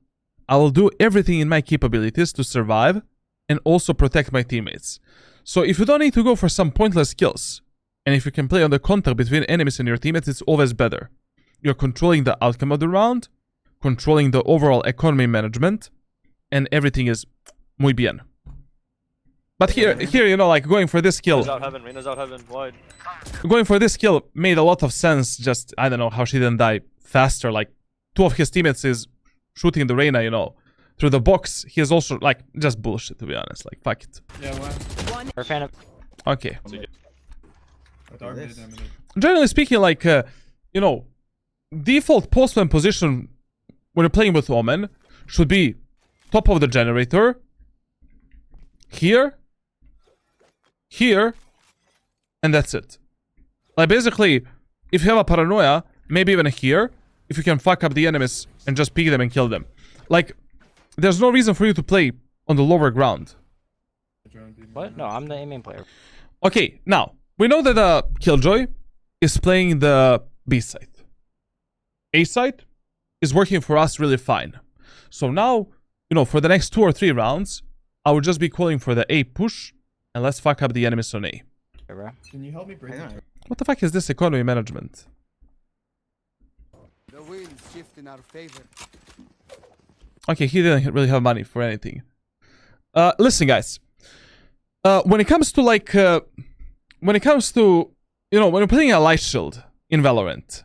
I will do everything in my capabilities to survive and also protect my teammates. So if you don't need to go for some pointless kills, and if you can play on the contact between enemies and your teammates, it's always better. You're controlling the outcome of the round, controlling the overall economy management, and everything is muy bien. But here, you know, like going for this kill, Reyna's out heaven. Reyna's out heaven. Wide. going for this kill made a lot of sense. Just, I don't know how she didn't die faster. Like, two of his teammates is shooting the Reyna, you know, through the box. He is also, like, just bullshit, to be honest. Like, fuck it. Yeah, one. Her fan of Okay. Dark mid, mid. Generally speaking, like, you know, default post-plant position when you're playing with Omen should be top of the generator, here, here, and that's it. Like, basically, if you have a paranoia, maybe even here, if you can fuck up the enemies and just peek them and kill them. Like, there's no reason for you to play on the lower ground. What? No, I'm the A-main player. Okay, now, we know that Killjoy is playing the B side. A side is working for us really fine. So now, you know, for the next 2 or 3 rounds, I would just be calling for the A push, and let's fuck up the enemies on A. Okay, bro. Can you help me break it? What the fuck is this economy management? The wind's shifting out of favor. Okay, he didn't really have money for anything. Listen, guys. When it comes to, like, when you're playing a light shield in Valorant,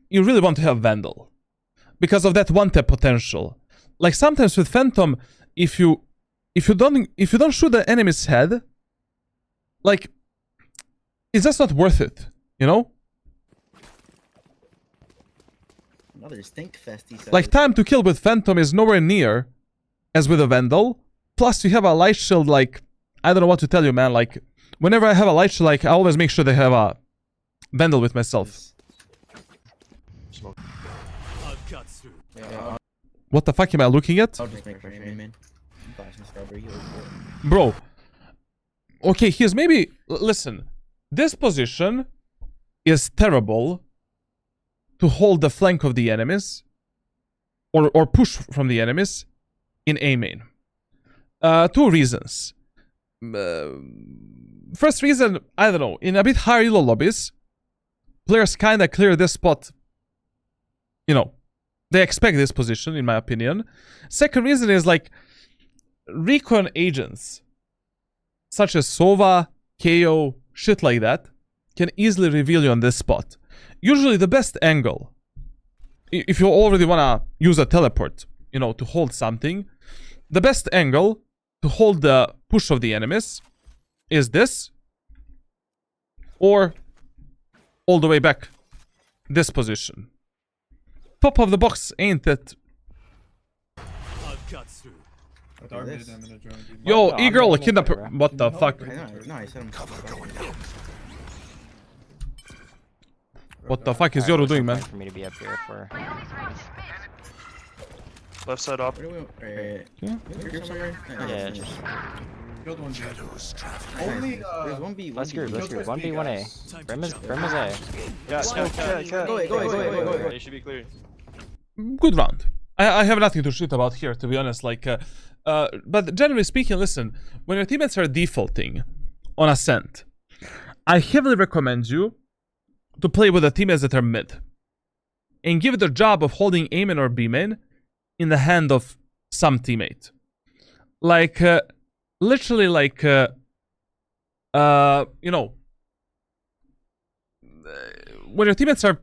you really want to have Vandal. Because of that one-tap potential. Like, sometimes with Phantom, if you don't shoot the enemy's head, like, it's just not worth it, you know? Another stink fest, he said. Like, time to kill with Phantom is nowhere near as with a Vandal. Plus, you have a light shield, like, I don't know what to tell you, man. Like, whenever I have a light shield, like, I always make sure they have a Vandal with myself. Yeah, What the fuck am I looking at? I'll just make pressure, man. I'm flashing Strawberry, he'll go. Bro. Okay, here's maybe... Listen. This position is terrible to hold the flank of the enemies. Or push from the enemies in A main. 2 reasons. First reason, I don't know. In a bit higher elo lobbies, players kinda clear this spot. You know, they expect this position, in my opinion. Second reason is, like, recon agents, such as Sova, KO, shit like that, can easily reveal you on this spot. Usually the best angle, if you already wanna use a teleport, you know, to hold something, the best angle to hold the push of the enemies is this, or all the way back, this position. Top of the box ain't it? This. Yo, No, I'm E-girl, not kidnap. gonna play, What the fuck? I know, no, I said I'm What the fuck is Yoru doing, man? For me to be up here for. Left side up. Where do we... Right. Yeah. Group somewhere? Yeah, just Killed one dude. Shadows traveling. Only, There's 1B, let's 1B. group. Let's group. 1B, 1A. Brim is A. Yeah, Go away. They should be clear. Good round. I have nothing to shit about here, to be honest. Like, but generally speaking, listen, when your teammates are defaulting on Ascent, I heavily recommend you to play with the teammates that are mid and give the job of holding A main or B main in the hand of some teammate. Like, literally, like, you know, when your teammates are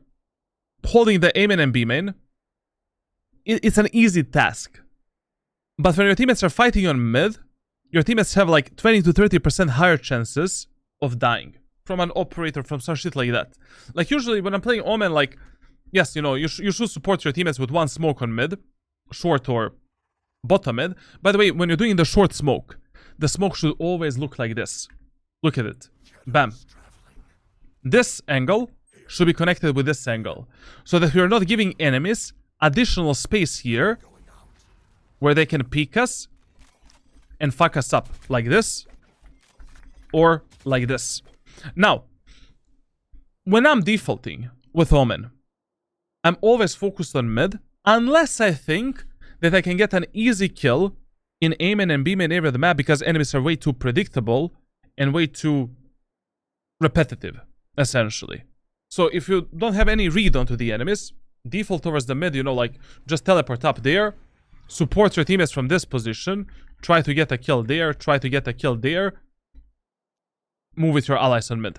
holding the A main and B main, it's an easy task. But when your teammates are fighting on mid, your teammates have like 20 to 30% higher chances of dying from an operator, from some shit like that. Like, usually when I'm playing Omen, like, yes, you know, you should support your teammates with one smoke on mid, short or bottom mid. By the way, when you're doing the short smoke, the smoke should always look like this. Look at it. Bam. This angle should be connected with this angle, so that we're not giving enemies additional space here where they can peek us and fuck us up like this or like this. Now, when I'm defaulting with Omen, I'm always focused on mid, unless I think that I can get an easy kill in A main and B main area of the map because enemies are way too predictable and way too repetitive, essentially. So if you don't have any read onto the enemies, default towards the mid, you know, like, just teleport up there, support your teammates from this position, try to get a kill there, try to get a kill there, move with your allies on mid.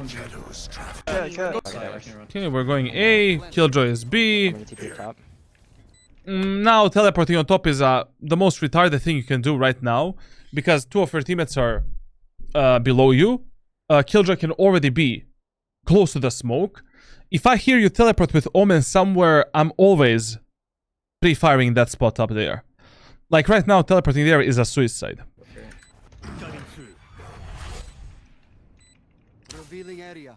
Shadows traveling. Okay, we're going A, Killjoy is B. I'm gonna TP top. Now teleporting on top is the most retarded thing you can do right now, because 2 of your teammates are below you. Killjoy can already be close to the smoke. If I hear you teleport with Omen somewhere, I'm always pre-firing that spot up there. Like right now, teleporting there is a suicide. Revealing area.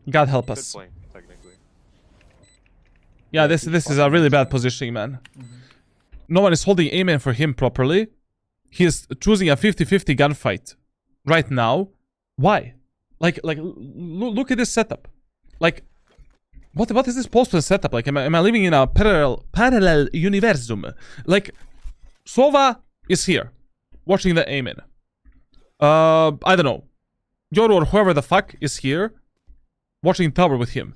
God help Good us. flank, technically. Yeah, this is a really bad positioning, man. No one is holding aim in for him properly. He is choosing a 50-50 gunfight right now. Why? Like look at this setup. Like, what is this post-plan setup? Like, am I living in a parallel universum? Like, Sova is here, watching the aim in. I don't know. Yoru or whoever the fuck is here, watching tower with him.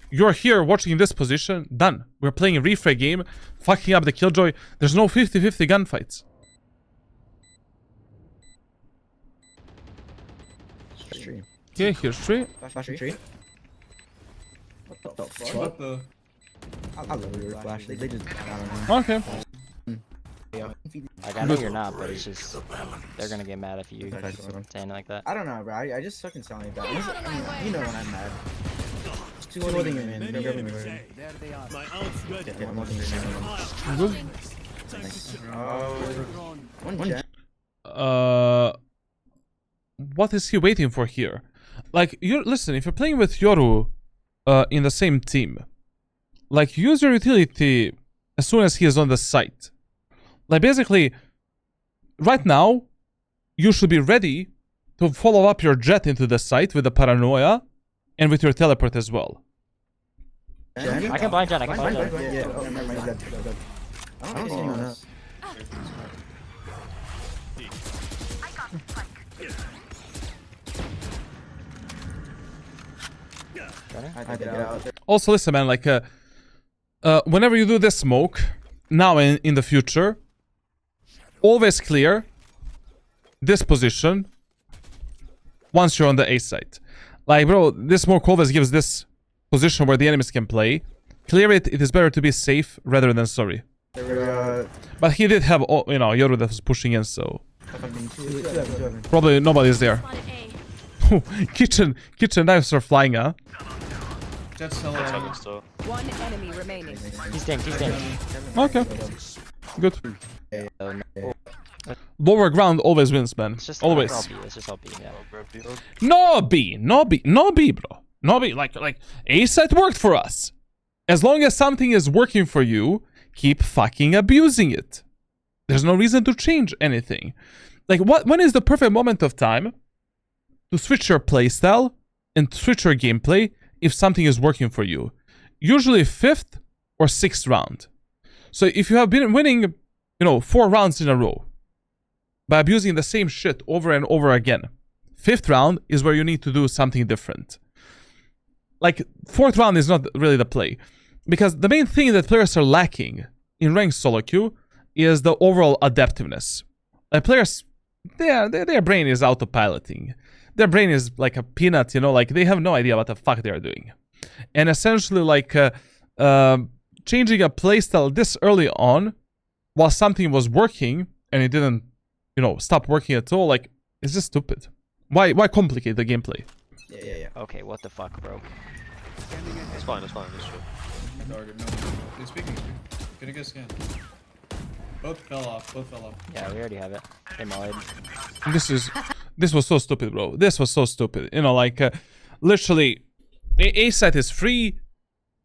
You're here watching this position. Done. We're playing a refrag game, fucking up the killjoy. There's no 50-50 gunfights. Tree. Okay, here's three. Flashing tree. What the fuck? What the? I love your flash. They just, I don't know. Okay. Yeah. Like, I know you're not, but it's just, they're gonna get mad if you say it like that. I don't know, bro. I just fucking sound like that. I mean, you know when I'm mad. Just holding him in. They're grabbing me. There they are. Yeah, I'm holding him in. Good. One gen. What is he waiting for here? Like, you listen, if you're playing with Yoru in the same team, like, use your utility as soon as he is on the site. Like, basically, right now, you should be ready to follow up your jet into the site with the paranoia and with your teleport as well. Gen? I can blind Jen, I can blind Jen. Yeah. Oh, never mind. Dead. I don't see anyone else. I get out. Also, listen, man, like, whenever you do this smoke, now and in the future, always clear this position once you're on the A site. Like, bro, this smoke always gives this position where the enemies can play. Clear it. It is better to be safe rather than sorry. But he did have, you know, Yoru that was pushing in, so probably nobody's there. kitchen knives are flying, huh? Jet's hella That's low. heaven still. One enemy remaining. He's dinked, he's dinked. Okay, good. Oh, no. Lower ground always wins, man. It's just Always. all B, it's just all B, yeah. No B, bro. No B. Like A site worked for us. As long as something is working for you, keep fucking abusing it. There's no reason to change anything. Like, when is the perfect moment of time to switch your playstyle and switch your gameplay if something is working for you? Usually 5th or 6th round. So if you have been winning, you know, 4 rounds in a row by abusing the same shit over and over again, 5th round is where you need to do something different. Like, 4th round is not really the play. Because the main thing that players are lacking in ranked solo queue is the overall adaptiveness. Like, players, their brain is autopiloting. Their brain is like a peanut, you know, like, they have no idea what the fuck they are doing. And essentially, like, changing a playstyle this early on while something was working and it didn't, you know, stop working at all, like, it's just stupid. Why complicate the gameplay? Yeah. Okay, what the fuck, bro? It's fine, it's fine. It's true. Target, no. They're speaking. Gonna get scanned. Both fell off. Yeah, we already have it. They mollied. This was so stupid, bro. This was so stupid. You know, like, literally, A site is free.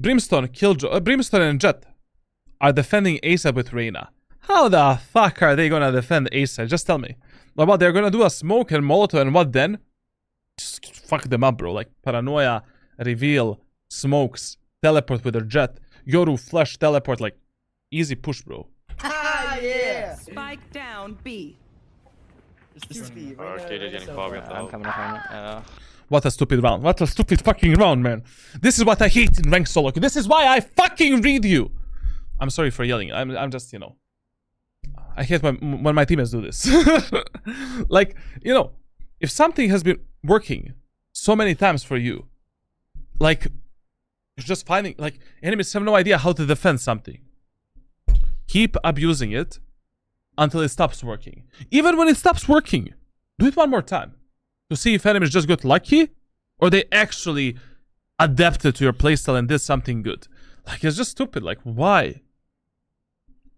Brimstone, Brimstone and Jet are defending A site with Reyna. How the fuck are they gonna defend A site? Just tell me. Like, what, they're gonna do a smoke and molotov and what then? Just fuck them up, bro. Like, paranoia, reveal, smokes, teleport with their Jet, Yoru, flash, teleport, like, easy push, bro. Spike down B. KJ getting fogged I'm out. coming up on it. What a stupid round. What a stupid fucking round, man. This is what I hate in ranked solo queue. This is why I fucking read you. I'm sorry for yelling. I'm just, you know, I hate when my teammates do this. Like, you know, if something has been working so many times for you, like, you're just finding, like, enemies have no idea how to defend something. Keep abusing it until it stops working. Even when it stops working, do it one more time to see if enemies just got lucky or they actually adapted to your playstyle and did something good. Like, it's just stupid. Like, why?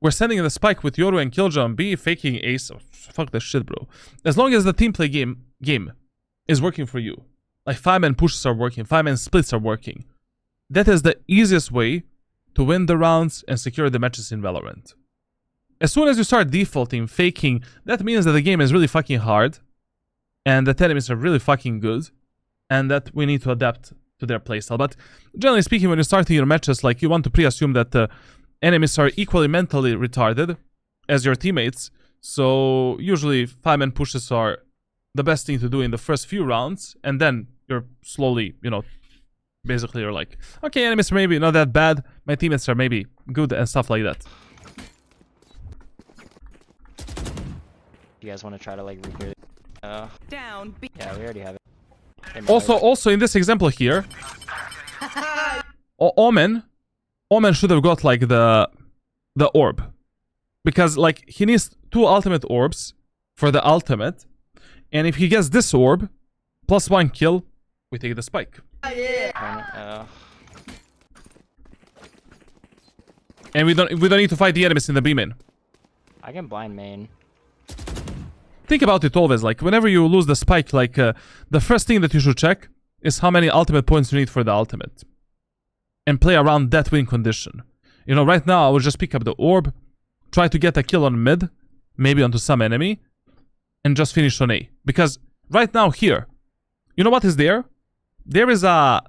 we're sending the spike with Yoru and Killjoy on B, faking ace. Oh, fuck that shit, bro. As long as the team play game is working for you, like 5-man pushes are working, 5-man splits are working, that is the easiest way to win the rounds and secure the matches in Valorant. As soon as you start defaulting, faking, that means that the game is really fucking hard, and that enemies are really fucking good, and that we need to adapt to their playstyle. But generally speaking, when you're starting your matches, like, you want to pre-assume that the enemies are equally mentally retarded as your teammates. So usually 5-man pushes are the best thing to do in the first few rounds, and then you're slowly, you know, basically you're like, okay, enemies are maybe not that bad, my teammates are maybe good and stuff like that. You guys want to try to like recreate? Down B. Yeah, we already have it. They might. Also in this example here, Omen should have got like the orb, because like he needs 2 ultimate orbs for the ultimate, and if he gets this orb plus 1 kill, we take the spike. And we don't need to fight the enemies in the B main. I can blind main. Think about it always, like whenever you lose the spike, like the first thing that you should check is how many ultimate points you need for the ultimate, and play around that win condition. You know, right now I will just pick up the orb, try to get a kill on mid, maybe onto some enemy, and just finish on A. Because right now here, you know what is there? There is a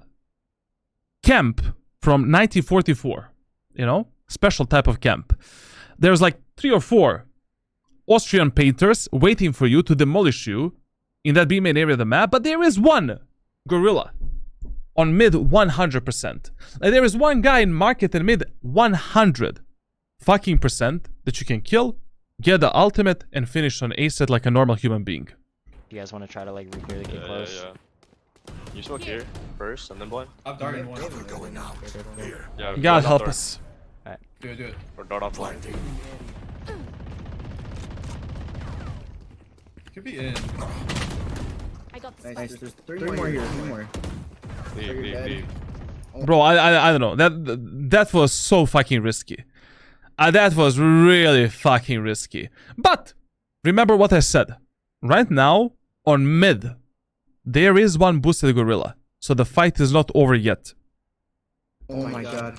camp from 1944, you know, special type of camp. There's like 3 or 4 Austrian painters waiting for you to demolish you in that B main area of the map, but there is one gorilla on mid 100%. Like, there is one guy in market and mid 100 fucking percent that you can kill, get the ultimate, and finish on A set like a normal human being. You guys want to try to like really get close? Yeah. You smoke here first and then blind. I'm darting one. Yeah. God dart help door. us. Do it. Or dart off blind. Could be in. Nice, there's 3 more here, 3 more. Leave. Bro, I don't know. That was so fucking risky. That was really fucking risky. But remember what I said. Right now, on mid, there is one boosted gorilla. So the fight is not over yet. Oh my god.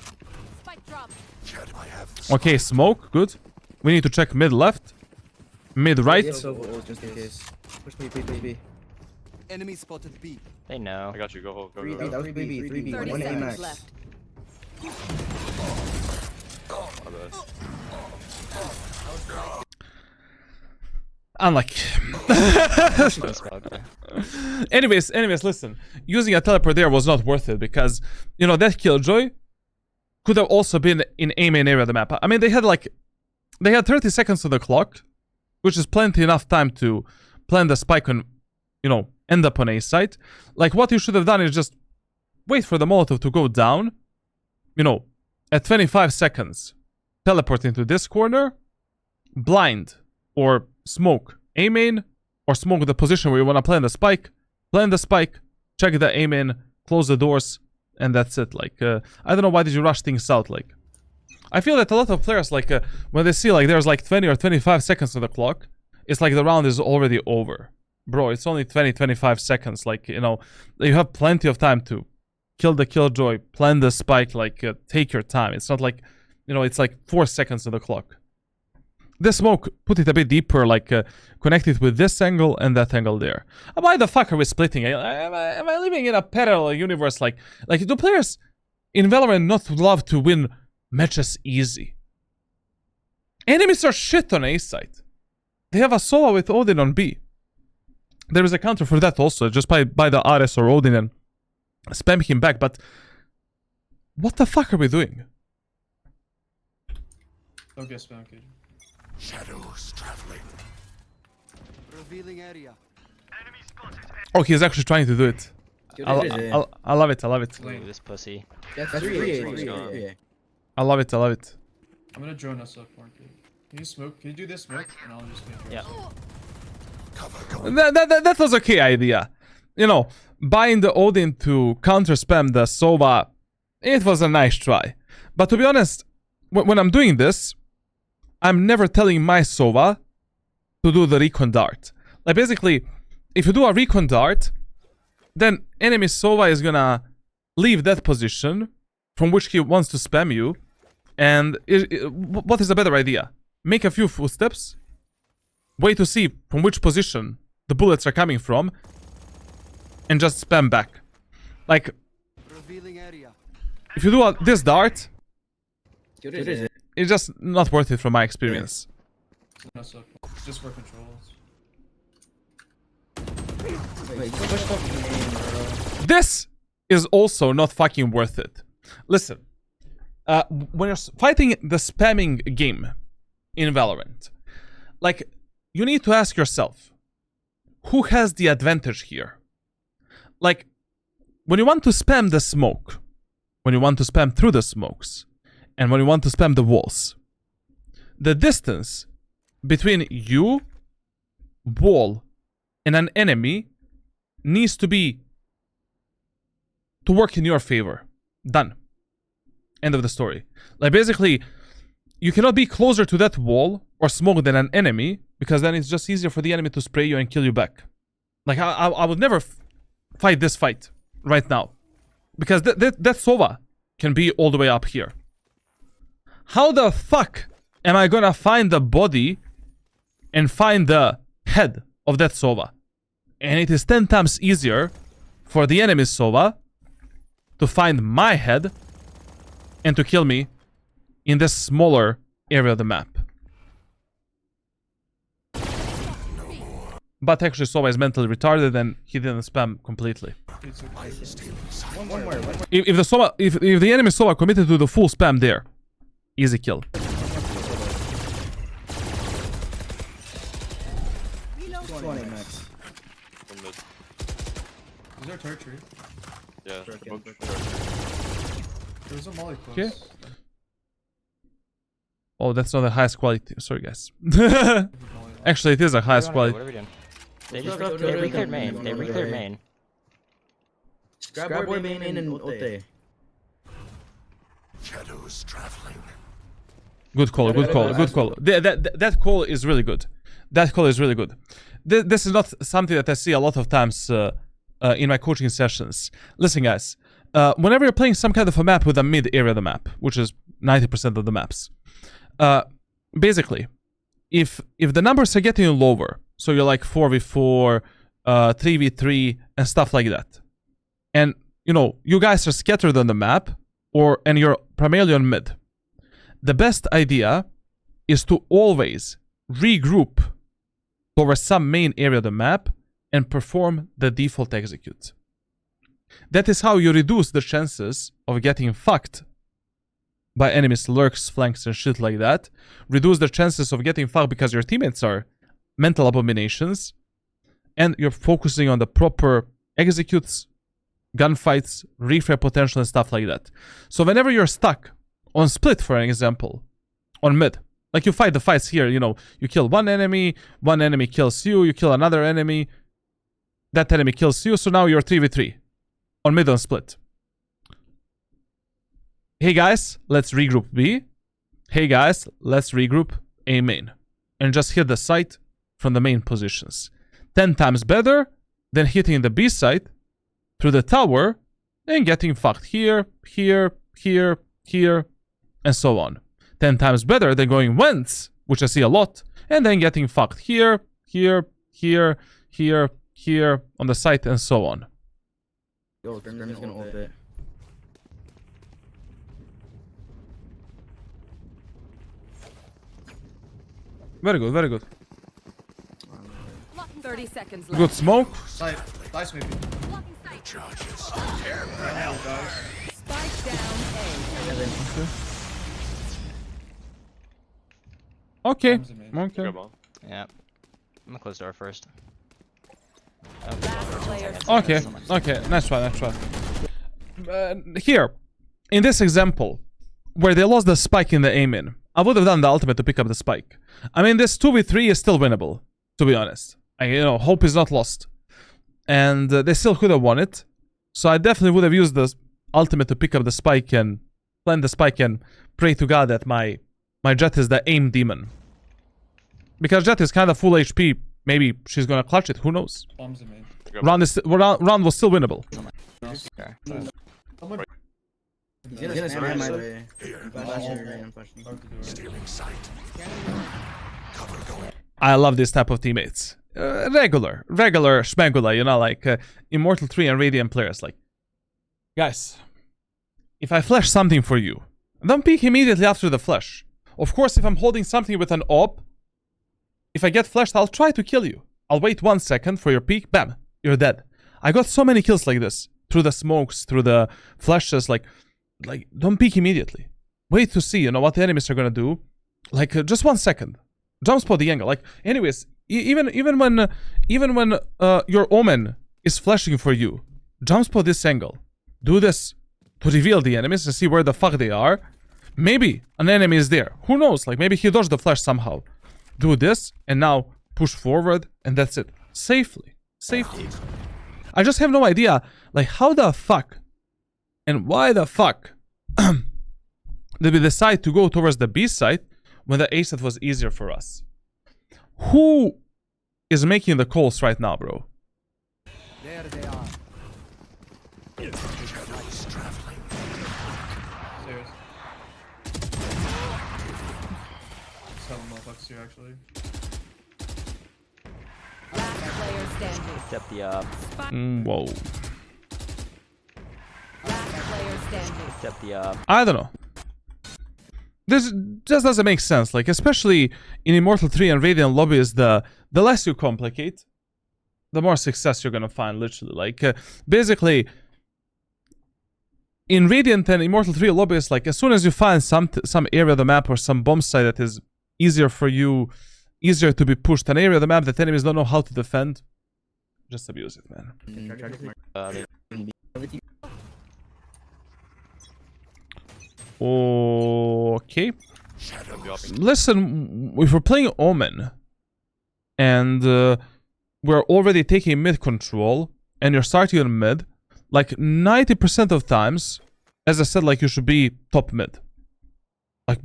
Okay, smoke, good. We need to check mid left. Mid right. Just in case. Push me, please, B. Enemy spotted B. They know. I got you. Go. 3B, that was 3B, 3B. 30 1 A seconds max. left. My bad. Unlucky. Okay. Anyways, listen. Using a teleport there was not worth it because, you know, that Killjoy could have also been in A main area of the map. I mean, they had 30 seconds on the clock, which is plenty enough time to plan the spike and, you know, end up on A site. Like, what you should have done is just wait for the Molotov to go down, you know, at 25 seconds, teleport into this corner, blind, or smoke A main, or smoke the position where you want to plan the spike, check the A main, close the doors, and that's it. Like, I don't know why did you rush things out, like. I feel that a lot of players, like, when they see, like, there's, like, 20 or 25 seconds on the clock, it's like the round is already over. Bro, it's only 20, 25 seconds. Like, you know, you have plenty of time to kill the Killjoy, plan the spike, like, take your time. It's not like, you know, it's like 4 seconds on the clock. This smoke, put it a bit deeper, like, connect it with this angle and that angle there. Why the fuck are we splitting? Am I living in a parallel universe? Like, do players in Valorant not love to win matches easy? Enemies are shit on A site. They have a solo with Odin on B. There is a counter for that also, just by the Ares or Odin and spam him back, but what the fuck are we doing? Don't get spam kid. Shadows traveling. Revealing area. Oh, he's actually trying to do it. Dude, it is A. I love it, I love it. Ooh, this pussy. That's 3A, Drone's 3A. I love it, I love it. I'm gonna drone us up more kid. Can you smoke? Can you do this smoke? And I'll just make Yeah. That was okay idea. You know, buying the Odin to counter spam the Sova, it was a nice try. But to be honest, when I'm doing this, I'm never telling my Sova to do the recon dart. Like basically, if you do a recon dart, then enemy Sova is gonna leave that position from which he wants to spam you. And what is a better idea? Make a few footsteps, wait to see from which position the bullets are coming from, and just spam back. Like, Revealing area. if you do this dart, Good is it? it's just not worth it from my experience. Mess up. Just for controls. Wait, push fucking main, bro. This is also not fucking worth it. Listen, when you're fighting the spamming game in Valorant, like, you need to ask yourself, who has the advantage here? Like, when you want to spam the smoke, when you want to spam through the smokes, and when you want to spam the walls, the distance between you, wall, and an enemy needs to work in your favor. Done. End of the story. Like, basically, you cannot be closer to that wall or smoke than an enemy, because then it's just easier for the enemy to spray you and kill you back. Like, I would never fight this fight right now, because that Sova can be all the way up here. How the fuck am I gonna find the body and find the head of that Sova? And it is 10 times easier for the enemy Sova to find my head and to kill me in this smaller area of the map. But actually Sova is mentally retarded and he didn't spam completely. One more. If the enemy Sova committed to the full spam there, easy kill. 20 max. From mid. Is there a turret tree? Yeah. Broken, smoke, broken. turret. There's a molly close. Okay. Oh, that's not the highest quality. Sorry, guys. Actually, it is the highest What are quality. we doing? They Go, just go, they go, go, re-cleared go, main. go, They go, re-cleared go. main. Grab boy main and Ote. Shadows traveling. Good call, good call, good call. That call is really good. That call is really good. This is not something that I see a lot of times in my coaching sessions. Listen, guys. Whenever you're playing some kind of a map with a mid area of the map, which is 90% of the maps, basically, if the numbers are getting lower, so you're like 4v4, 3v3, and stuff like that, and you know you guys are scattered on the map, and you're primarily on mid, the best idea is to always regroup towards some main area of the map and perform the default execute. That is how you reduce the chances of getting fucked by enemies, lurks, flanks, and shit like that. Reduce the chances of getting fucked because your teammates are mental abominations, and you're focusing on the proper executes, gunfights, refrag potential, and stuff like that. So whenever you're stuck on split, for an example, on mid, like you fight the fights here, you know, you kill one enemy kills you, you kill another enemy, that enemy kills you, so now you're 3v3 on mid on split. Hey guys, let's regroup B. Hey guys, let's regroup A main. And just hit the site from the main positions. 10 times better than hitting the B site through the tower and getting fucked here, here, here, here, and so on. 10 times better than going Wentz, which I see a lot, and then getting fucked here, here, here, here, here, on the site, and so on. Yo, Grim is gonna ult it. Very good, very good. 30 seconds left. Good smoke. Side. Dice maybe. Charges. Spike down Okay, Comes in main. okay. Come on. Yeah. I'm gonna close door first. Last player. Okay, okay, nice try, nice try. Here, in this example, where they lost the spike in the aim-in, I would have done the ultimate to pick up the spike. I mean, this 2v3 is still winnable, to be honest. Hope is not lost. And they still could have won it. So I definitely would have used the ultimate to pick up the spike and plant the spike and pray to God that my my Jett is the aim demon. Because Jett is kind of full HP. Maybe she's gonna clutch it. Who knows? Bombs in main. Round was still winnable. Okay. He's gonna spam my way. I'm flashing. Hard to do, right? Stealing sight. Cover going. I love this type of teammates. Regular schmegula, you know, like Immortal 3 and Radiant players. Like, guys, if I flash something for you, don't peek immediately after the flash. Of course, if I'm holding something with an AWP, if I get flashed, I'll try to kill you. I'll wait 1 second for your peek, bam, you're dead. I got so many kills like this. Through the smokes, through the flashes, like don't peek immediately. Wait to see, you know, what the enemies are gonna do. Like, just 1 second. Jump spot the angle. Like, anyways, even when your Omen is flashing for you, jump spot this angle. Do this to reveal the enemies and see where the fuck they are. Maybe an enemy is there. Who knows? Like, maybe he dodged the flash somehow. Do this and now push forward and that's it. Safely. I just have no idea, like, how the fuck and why the fuck did we decide to go towards the B side when the A side was easier for us? Who is making the calls right now, bro? There they are. Shadows traveling. Stairs. Seven motherfuckers here, actually. Last player standing. Step the up. Whoa. Last player standing. Step the up. I don't know. This just doesn't make sense. Like, especially in Immortal 3 and Radiant lobbies, the less you complicate, the more success you're gonna find, literally. Like, basically, in Radiant and Immortal 3 lobbies, like, as soon as you find some area of the map or some bomb site that is easier for you, easier to be pushed, an area of the map that enemies don't know how to defend, just abuse it, man. Okay. Listen, if we're playing Omen and we're already taking mid control and you're starting on mid, like 90% of times, as I said, like, you should be top mid. Like,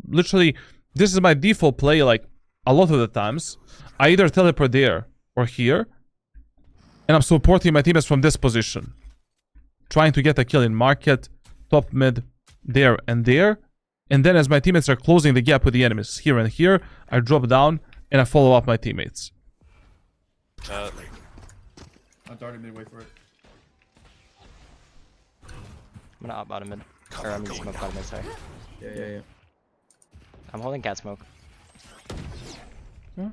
literally, this is my default play. Like, a lot of the times, I either teleport there or here, and I'm supporting my teammates from this position, trying to get a kill in market, top mid, there and there, and then as my teammates are closing the gap with the enemies here and here, I drop down and I follow up my teammates. I'm darting mid, wait for it. I'm gonna up bottom mid. Or I mean smoke bottom mid, sorry. Yeah. I'm holding cat smoke. Huh?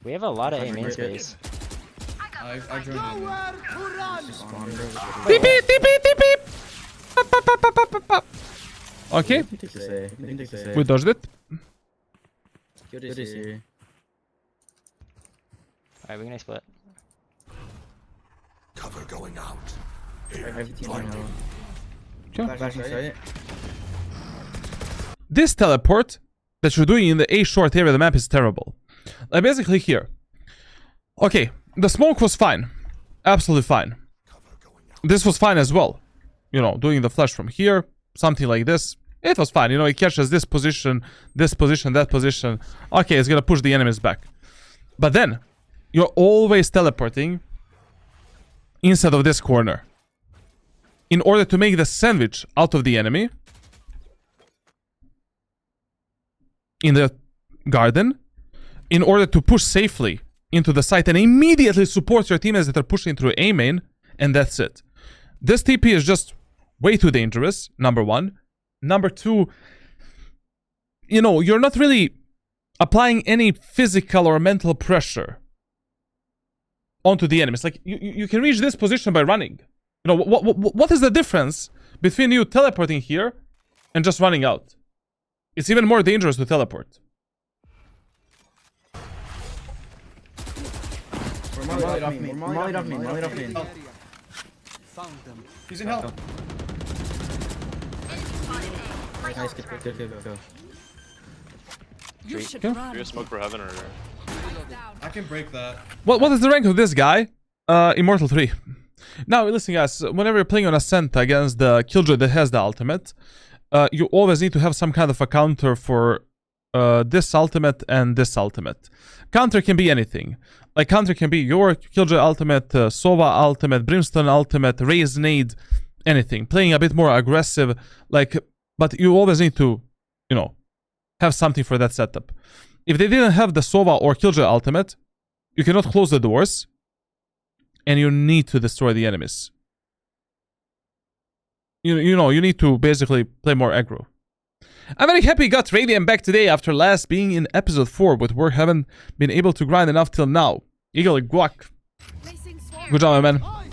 We have a lot of A main space. I joined in. TP! Okay, we dodged it. Alright, we're gonna split. Cover going out. This teleport that you're doing in the A short area of the map is terrible. Like, basically here. Okay, the smoke was fine. Absolutely fine. This was fine as well. You know, doing the flash from here, something like this. It was fine. You know, it catches this position, that position. Okay, it's gonna push the enemies back. But then, you're always teleporting inside of this corner in order to make the sandwich out of the enemy in the garden, in order to push safely into the site and immediately support your teammates that are pushing through A main, and that's it. This TP is just way too dangerous, number one. Number two, you know, you're not really applying any physical or mental pressure onto the enemies. Like, you can reach this position by running. You know, what is the difference between you teleporting here and just running out? It's even more dangerous to teleport. Molly off me. Found them. He's in hell. Nice, go. You should Okay. run. You guys smoke for heaven or? I can break that. What is the rank of this guy? Immortal 3. Now, listen, guys. Whenever you're playing on Ascent against the Killjoy that has the ultimate, you always need to have some kind of a counter for this ultimate and this ultimate. Counter can be anything. Like counter can be your Killjoy ultimate, Sova ultimate, Brimstone ultimate, Raze nade, anything. Playing a bit more aggressive, like, but you always need to, you know, have something for that setup. If they didn't have the Sova or Killjoy ultimate, you cannot close the doors, and you need to destroy the enemies. You know, you need to basically play more aggro. I'm very happy got Radiant back today after last being in episode 4, but we haven't been able to grind enough till now. Eagle Guac. Placing swarm. Good job, my man. I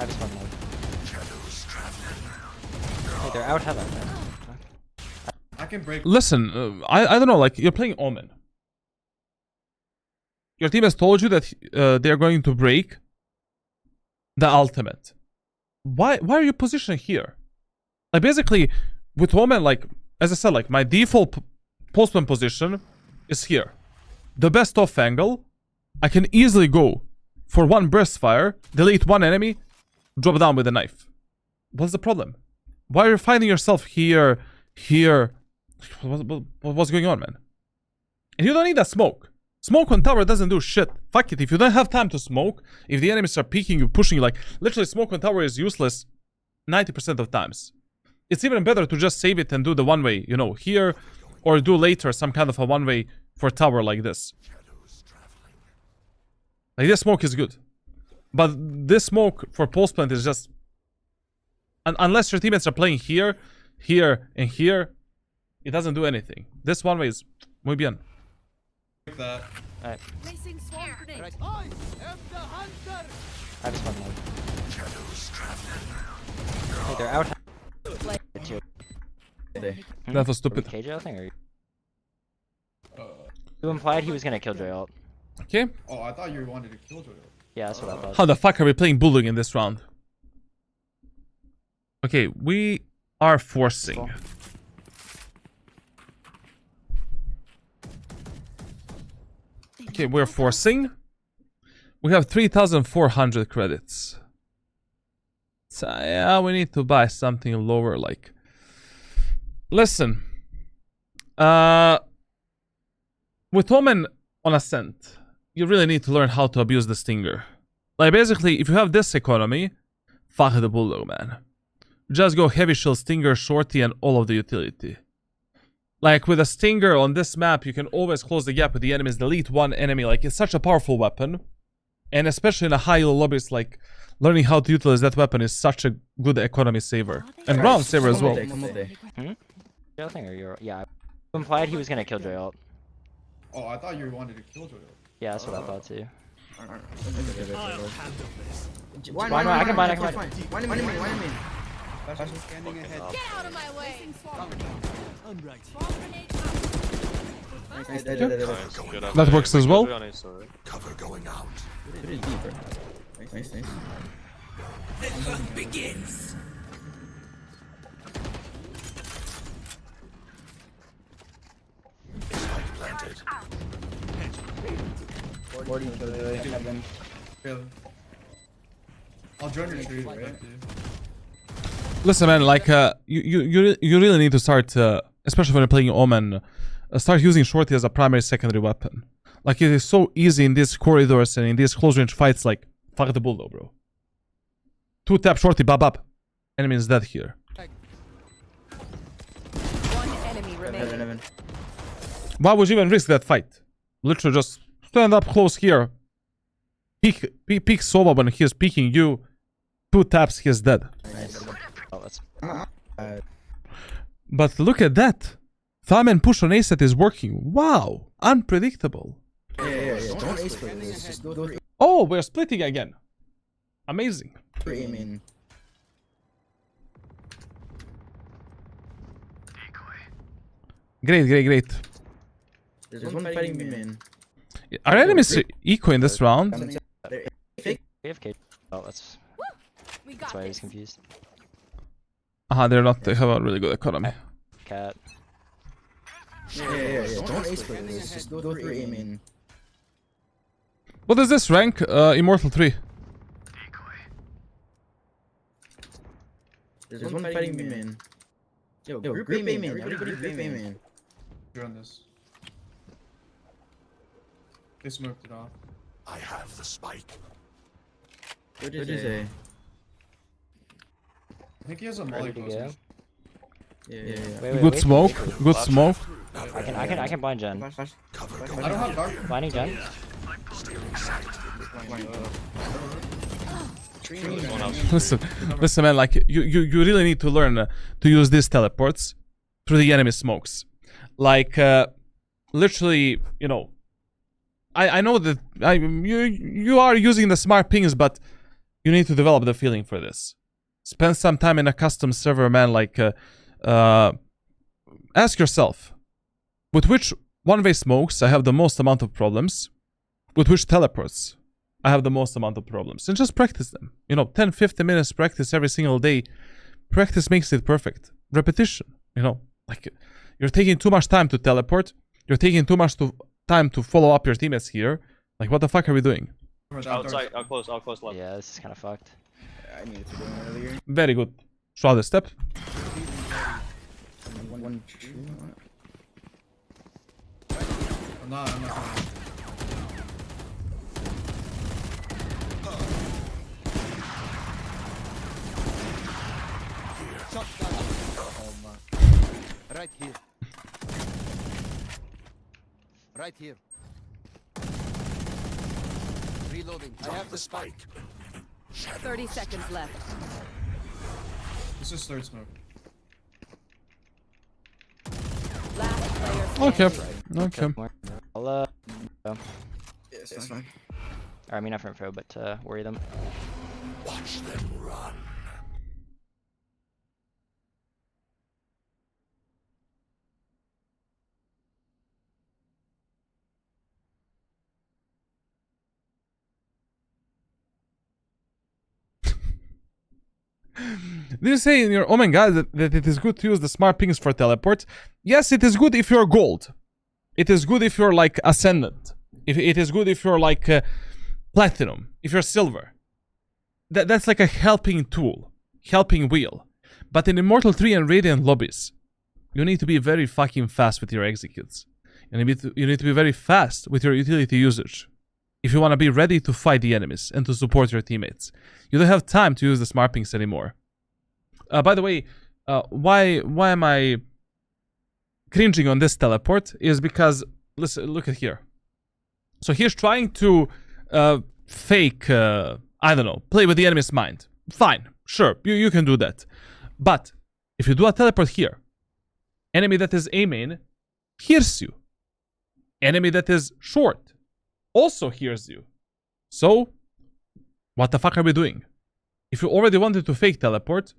just want mode. Hey, they're out heaven. I can break. Listen, I don't know, like, you're playing Omen. Your team has told you that they're going to break the ultimate. Why are you positioned here? Like, basically, with Omen, like, as I said, like, my default postman position is here. The best off angle, I can easily go for one burst fire, delete one enemy, drop down with a knife. What's the problem? Why are you finding yourself here? What's going on, man? And you don't need that smoke. Smoke on tower doesn't do shit. Fuck it. If you don't have time to smoke, if the enemies are peeking you, pushing you, like, literally smoke on tower is useless 90% of times. It's even better to just save it and do the one-way, you know, here, or do later some kind of a one-way for tower like this. Like, this smoke is good. But this smoke for post plant is just... unless your teammates are playing here, here, and here, it doesn't do anything. This one-way is muy bien. Break that. Alright, Placing swarm grenade. I just want mode. Hey, they're out heaven. That was stupid. KJ thing, or you implied he was gonna kill Joy ult. Okay. Oh, I thought you wanted to kill Joy. Yeah, that's what I thought. How the fuck are we playing Bulldog in this round? Okay, we are forcing. Okay, we're forcing. We have 3,400 credits. So, yeah, we need to buy something lower, like... Listen. With Omen on Ascent, you really need to learn how to abuse the Stinger. Like, basically, if you have this economy, fuck the Bulldog, man. Just go Heavy Shield, Stinger, Shorty, and all of the utility. Like, with a Stinger on this map, you can always close the gap with the enemies, delete one enemy. Like, it's such a powerful weapon. And especially in a high-elo lobbies, like, learning how to utilize that weapon is such a good economy saver. And round saver as well. Joy thing, or you're... Yeah, you implied he was gonna kill Joy ult. Oh, I thought you wanted to kill Joy. Yeah, that's what I thought too. Why not? I can buy it, Why not me? Scanning ahead. Get out of my way. Placing swarm grenade. Unright. Swarm grenade out. Nice. Good up That there. works as well. Joy on A, sorry. Cover going out. Pretty deep, bro. Nice. The hunt begins. Spike planted. Really? I'll join your tree, right? Listen, man, like, you really need to start, especially when you're playing Omen, start using Shorty as a primary, secondary weapon. Like, it is so easy in these corridors and in these close-range fights, like, fuck the Bulldog, bro. 2-tap Shorty, bab. Enemy is dead here. One enemy remaining. Why would you even risk that fight? Literally just stand up close here. Peek Sova when he is peeking you. 2 taps, he is dead. Nice. Oh, that's... But look at that. Thumb and push on ASET is working. Wow. Unpredictable. Yeah. Don't ace for this. Just go through Oh, we're splitting again. Amazing. aiming. Great. There's one fighting me, man. Are enemies eco in this round? We have KJ. Oh, that's We got why I was this. confused. They're not. They have a really good economy. Cat. Yeah. Don't ace for this. Just go through aiming. What is this rank? Immortal 3. There's one fighting me, man. Yo, group aiming. Everybody group aiming. You're on this. They smoked it off. I have the spike. What did you say? I think he has a molly Ready to close. go? Yeah. Good smoke. Good smoke. I can blind Jen. Flash. I don't have dark. Blinding Jen. Listen, man. Like you really need to learn to use these teleports through the enemy smokes. Like literally, you know. I know that you are using the smart pings, but you need to develop the feeling for this. Spend some time in a custom server, man. Like, ask yourself, with which one-way smokes I have the most amount of problems, with which teleports I have the most amount of problems, and just practice them. You know, 10-15 minutes practice every single day. Practice makes it perfect. Repetition. You know, like you're taking too much time to teleport. You're taking too much time to follow up your teammates here. Like, what the fuck are we doing? Outside, out close left. Yeah, this is kind of fucked. I needed to go in earlier. Very good. Show the step. One. I'm not gonna. Right here. Right here. Reloading. I have The spike. 30 seconds left. This is third smoke. Last player Okay. standing. Okay. More. I'll Yes, that's fine. or I mean not for info, but worry them. Watch them run. Did you say in your Omen guide that it is good to use the smart pings for teleport? Yes, it is good if you're gold. It is good if you're like ascendant. If it is good if you're like platinum. If you're silver. That's like a helping tool, helping wheel. But in Immortal 3 and Radiant lobbies, you need to be very fucking fast with your executes. You need to be very fast with your utility usage. If you want to be ready to fight the enemies and to support your teammates. You don't have time to use the smart pings anymore. By the way, why am I cringing on this teleport? Is because, listen, look at here. So he's trying to fake, I don't know, play with the enemy's mind. Fine, sure, you can do that. But if you do a teleport here, enemy that is A main hears you. Enemy that is short also hears you. So, what the fuck are we doing? If you already wanted to fake teleport,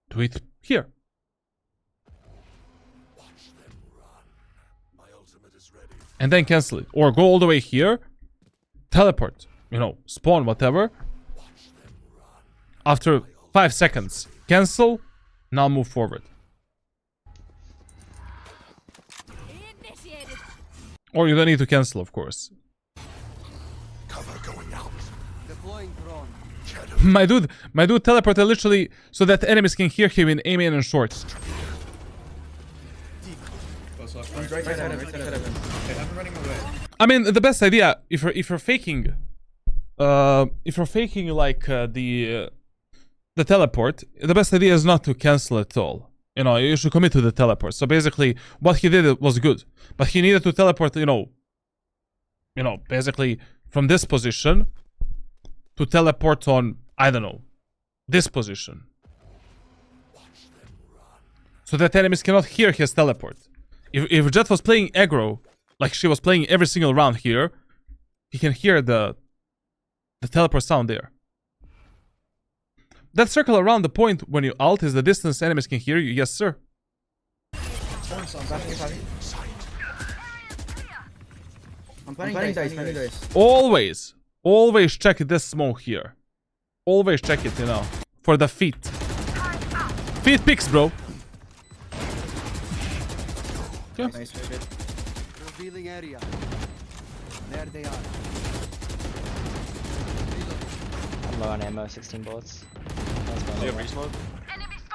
do it here. Watch them run. My ultimate is ready. And then cancel it. Or go all the way here, teleport, you know, spawn, whatever. After 5 seconds, cancel, now move forward. Initiated. Or you don't need to cancel, of course. Cover going out. deploying drone. My dude teleported literally so that enemies can hear him in A main and short. Close left. Right side of him. Okay, I'm running away. I mean, the best idea if you're faking, like the teleport, the best idea is not to cancel it all. You know, you should commit to the teleport. So basically, what he did was good, but he needed to teleport. You know, basically from this position to teleport on, I don't know, this position, so that enemies cannot hear his teleport. If Jet was playing aggro, like she was playing every single round here, he can hear the teleport sound there. That circle around the point when you ult is the distance enemies can hear you. Yes, sir. I'm planning dice. Always check this smoke here. Always check it, you know, for the feet. Feet picks, bro. Yeah. Nice, good. Revealing area. There they are. I'm low on ammo, 16 bullets. Do you have re-smoke?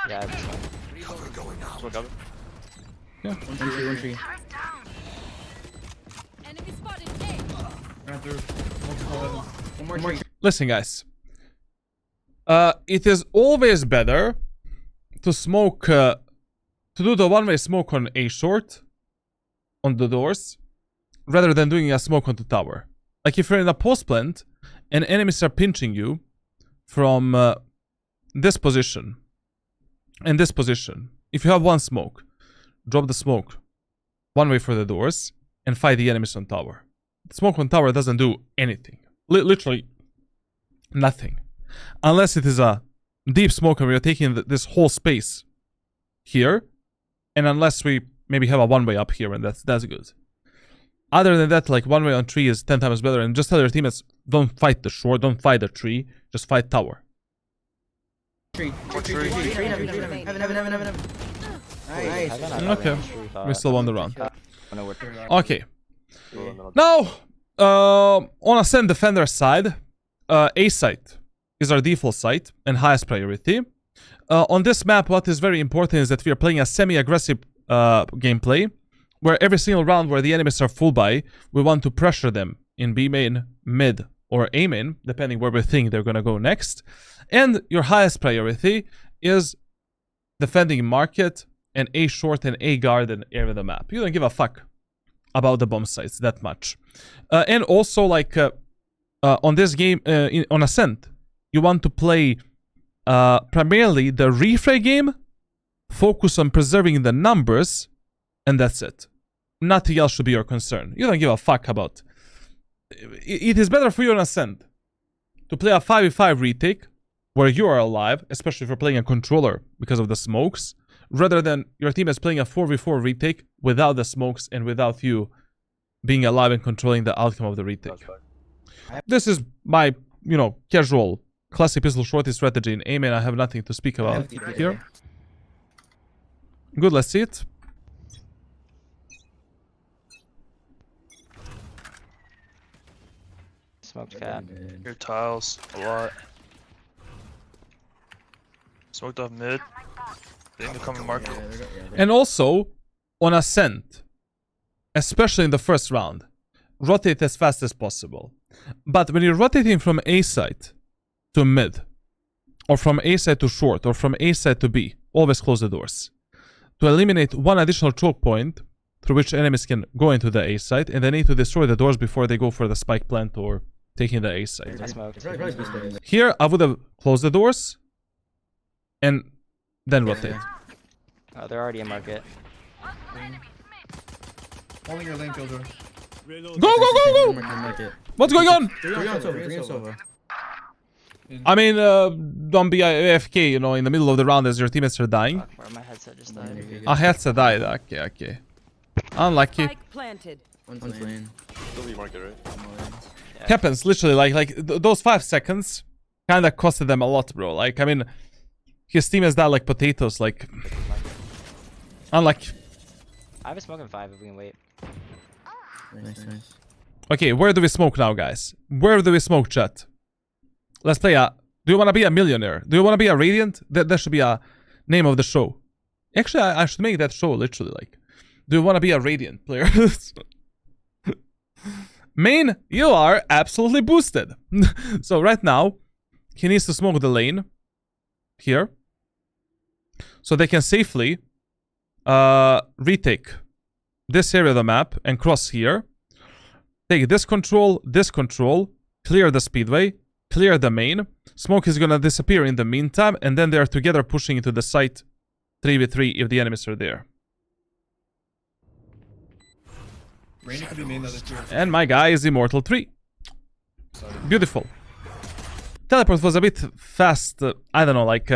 Yeah, I have this one. Cover going out. Smoke cover. Yeah. One tree. Ran through. Multiple heaven. One more tree. Listen, guys. It is always better to smoke, to do the one-way smoke on A short, on the doors, rather than doing a smoke on the tower. Like if you're in a post plant and enemies are pinching you from this position and this position. If you have one smoke, drop the smoke one way for the doors and fight the enemies on tower. The smoke on tower doesn't do anything. Literally nothing. Unless it is a deep smoke and we are taking this whole space here. And unless we maybe have a one-way up here, and that's good. Other than that, like one way on tree is 10 times better. And just tell your teammates, don't fight the shore, don't fight the tree, just fight tower. Tree. Heaven. Nice. Okay. We still won the round. I know what. Okay. Now, on Ascent Defender side, A site is our default site and highest priority. On this map, what is very important is that we are playing a semi-aggressive gameplay, where every single round where the enemies are full buy, we want to pressure them in B main, mid, or A main, depending where we think they're gonna go next. And your highest priority is defending market and A short and A garden area of the map. You don't give a fuck about the bomb sites that much. And also, like, on this game, on Ascent, you want to play primarily the refray game, focus on preserving the numbers, and that's it. Nothing else should be your concern. You don't give a fuck about. It is better for you on Ascent to play a 5v5 retake where you are alive, especially if you're playing a controller because of the smokes, rather than your team is playing a 4v4 retake without the smokes and without you being alive and controlling the outcome of the retake. This is my, casual classic pistol shorty strategy in aim, and I have nothing to speak about here. Good, let's see it. Smoked cat. Your tiles a lot. Smoked off mid. Think they're coming market. And also, on Ascent, especially in the first round, rotate as fast as possible. But when you're rotating from A side to mid, or from A side to short, or from A side to B, always close the doors. To eliminate one additional choke point through which enemies can go into the A side, and they need to destroy the doors before they go for the spike plant or taking the A side. I smoked. Here, I would have closed the doors and then rotate. Oh, they're already in market. Holding your lane, Killjoy. Go! What's going on? I mean, don't be AFK, in the middle of the round as your teammates are dying. Fuck, where my headset just died. A headset died. Okay. Unlucky. Spike planted. One's lane. Still be market, right? Happens literally like those 5 seconds kind of costed them a lot, bro. Like, I mean, his team has died like potatoes. Like, unlucky. I have a smoke in 5 if we can wait. Nice. Okay, where do we smoke now, guys? Where do we smoke, chat? Let's play a... Do you want to be a millionaire? Do you want to be a Radiant? That should be a name of the show. Actually, I should make that show literally like... Do you want to be a Radiant player? Main, you are absolutely boosted. So right now, he needs to smoke the lane. Here. So they can safely retake this area of the map and cross here. Take this control, clear the speedway, clear the main. Smoke is gonna disappear in the meantime, and then they are together pushing into the site 3v3 if the enemies are there. Rainy could be main the other two. And my guy is Immortal 3. Beautiful. Teleport was a bit fast. I don't know, like...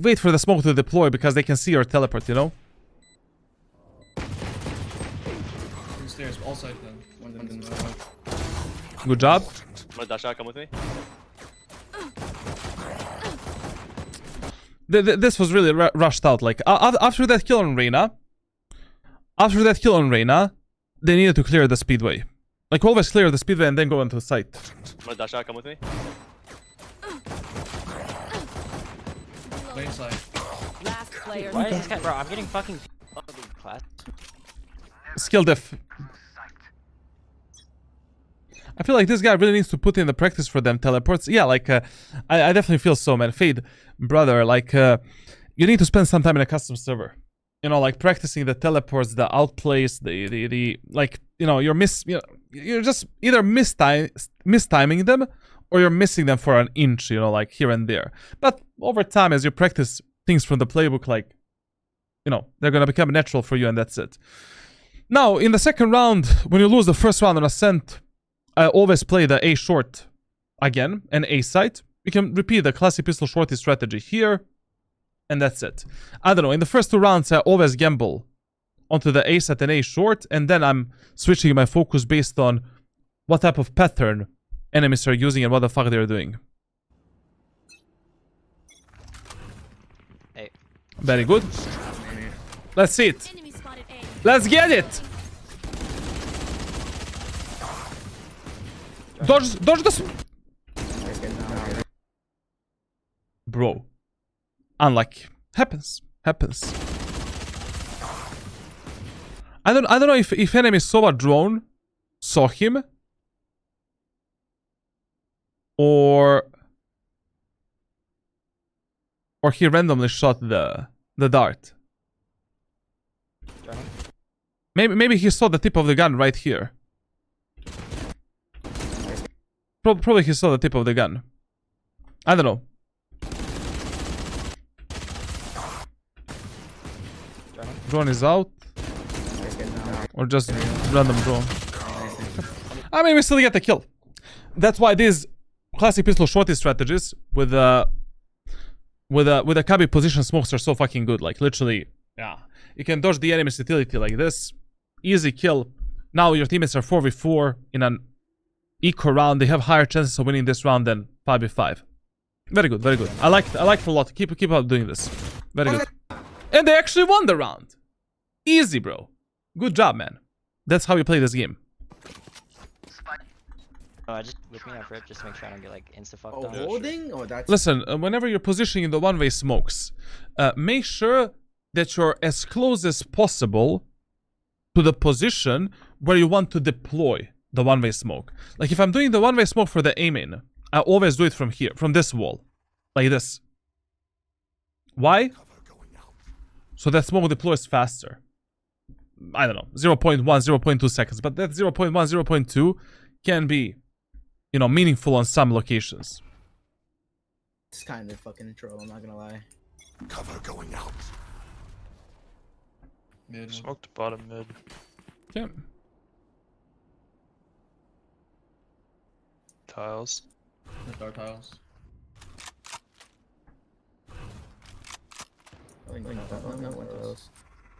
wait for the smoke to deploy because they can see your teleport, Two stairs, all side then. Good job. My dash out, come with me. This was really rushed out. Like, after that kill on Reyna, they needed to clear the speedway. Like, always clear the speedway and then go into the site. My dash out, come with me. Lane side. Last player Why is this standing. guy, bro? I'm getting fucking class. Skill diff. I feel like this guy really needs to put in the practice for them teleports. Yeah, like, I definitely feel so, man. Fade, brother, like, you need to spend some time in a custom server. You know, like, practicing the teleports, the outplays, the like, you know, you're just either mistiming them, or you're missing them for an inch, you know, like, here and there. But over time, as you practice things from the playbook, like, you know, they're gonna become natural for you, and that's it. Now, in the second round, when you lose the first round on Ascent, I always play the A short again, and A side. You can repeat the classic pistol shorty strategy here, and that's it. I don't know, in the first 2 rounds, I always gamble onto the A side and A short, and then I'm switching my focus based on what type of pattern enemies are using and what the fuck they're doing. Hey. Very good. Let's see it. Let's get it. Dodge the... Bro. Unlucky. Happens. I don't know if enemy saw a drone, saw him, or he randomly shot the dart. Maybe he saw the tip of the gun right here. Probably he saw the tip of the gun. I don't know. Drone is out. Or just random drone. I mean, we still get the kill. That's why these classic pistol shorty strategies with a Kabi position smokes are so fucking good. Like, literally, yeah. You can dodge the enemy's utility like this. Easy kill. Now your teammates are 4v4 in an equal round. They have higher chances of winning this round than 5v5. Very good, very good. I like it a lot. Keep up doing this. Very good. And they actually won the round. Easy, bro. Good job, man. That's how you play this game. Oh, I just whip me up rip just to make sure I don't get like insta fucked Oh, on. holding? Oh, that's... Listen, whenever you're positioning the one-way smokes, make sure that you're as close as possible to the position where you want to deploy the one-way smoke. Like, if I'm doing the one-way smoke for the aim-in, I always do it from here, from this wall. Like this. Why? So that smoke deploys faster. I don't know, 0.1, 0.2 seconds. But that 0.1, 0.2 can be, you know, meaningful on some locations. It's kind of fucking troll, I'm not gonna lie. Cover going out. Mid. Smoke the bottom mid. Okay. Tiles. The dark tiles. I think not one of those.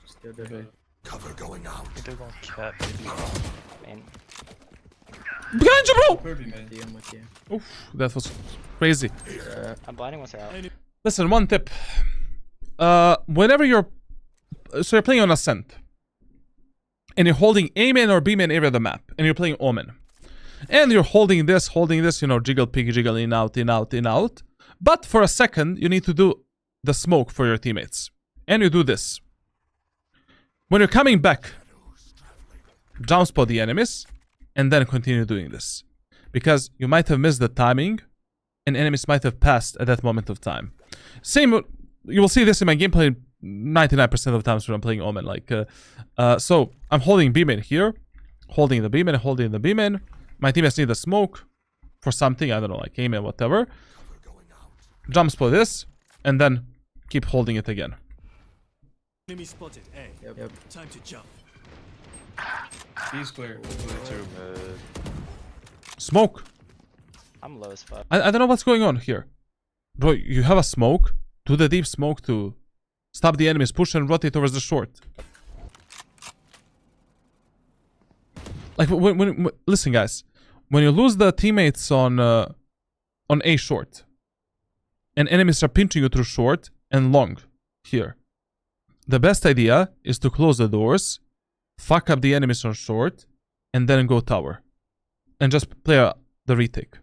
Just go Good. Cover going out. I think they're going cat maybe. Man, Behind you, bro! Could be mid. DM with you. Oof, that was crazy. I'm blinding once they're out. Listen, one tip. Whenever you're playing on Ascent, and you're holding A main or B main area of the map, and you're playing Omen, and you're holding this, you know, jiggle pig, jiggle in out, in out, in out. But for a second, you need to do the smoke for your teammates, and you do this. When you're coming back, jump spot the enemies, and then continue doing this, because you might have missed the timing, and enemies might have passed at that moment of time. Same, you will see this in my gameplay 99% of times when I'm playing Omen. Like, so I'm holding B-main here, holding the B-main, holding the B-main. My teammates need a smoke for something, I don't know, like A-main, whatever. Jump spot this, and then keep holding it again. Enemy spotted. A. Yep. Time to jump. He's clear. Two mid. Smoke. I'm low as fuck. I don't know what's going on here. Bro, you have a smoke. Do the deep smoke to stop the enemy's push and rotate towards the short. Like, when listen, guys. When you lose the teammates on A short, and enemies are pinching you through short and long here, the best idea is to close the doors, fuck up the enemies on short, and then go tower. And just play the retake.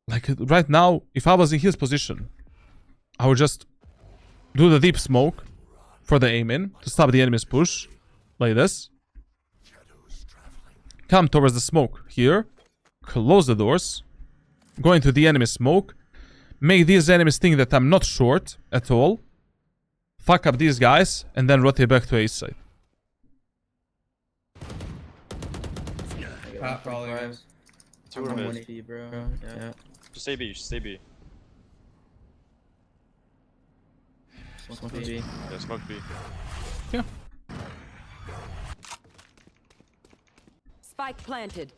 Like, right now, if I was in his position, I would just do the deep smoke for the aim-in to stop the enemy's push, like this. Come towards the smoke here. close the doors, go into the enemy smoke, make these enemies think that I'm not short at all, fuck up these guys, and then rotate back to A side. Pat probably is. I'm on 180, bro. Yeah. Just stay B, just stay B. Smoke B. Yeah, smoke B. Yeah. Spike planted.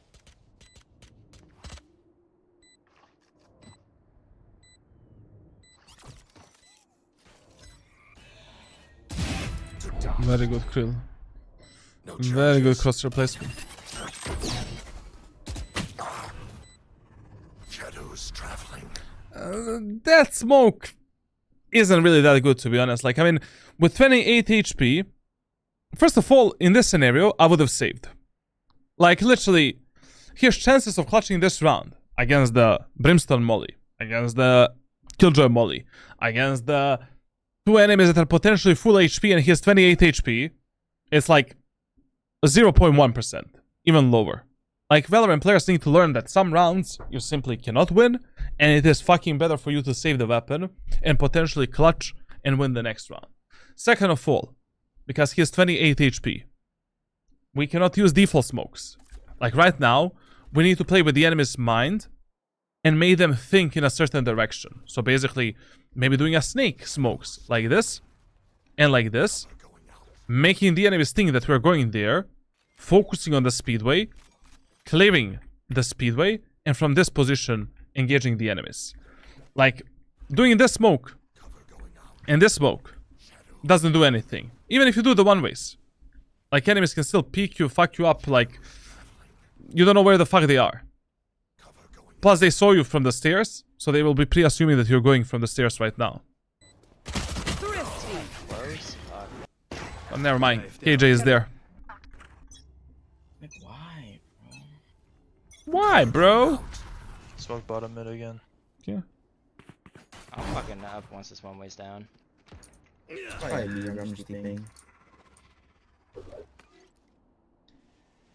Very good Krill. No Very good challenges. cross replacement. Shadows traveling. That smoke isn't really that good, to be honest. Like, I mean, with 28 HP, first of all, in this scenario, I would have saved. Like, literally, here's chances of clutching this round against the Brimstone Molly, against the Killjoy Molly, against the two enemies that are potentially full HP, and he has 28 HP. It's like 0.1%, even lower. Like, Valorant players need to learn that some rounds you simply cannot win, and it is fucking better for you to save the weapon and potentially clutch and win the next round. Second of all, because he has 28 HP, we cannot use default smokes. Like right now, we need to play with the enemy's mind and make them think in a certain direction. So basically, maybe doing a snake smokes like this and like this, making the enemies think that we're going there, focusing on the speedway, clearing the speedway, and from this position, engaging the enemies. Like, doing this smoke and this smoke doesn't do anything. Even if you do the one-ways. Like, enemies can still peek you, fuck you up, like, you don't know where the fuck they are. Plus, they saw you from the stairs, so they will be pre-assuming that you're going from the stairs right now. Thrifty. Close. Oh, never mind. KJ is there. Like, why, bro? Why, bro? Smoke bottom mid again. Yeah. I'm fucking up once this one way's down. Probably me, I'm just thinking.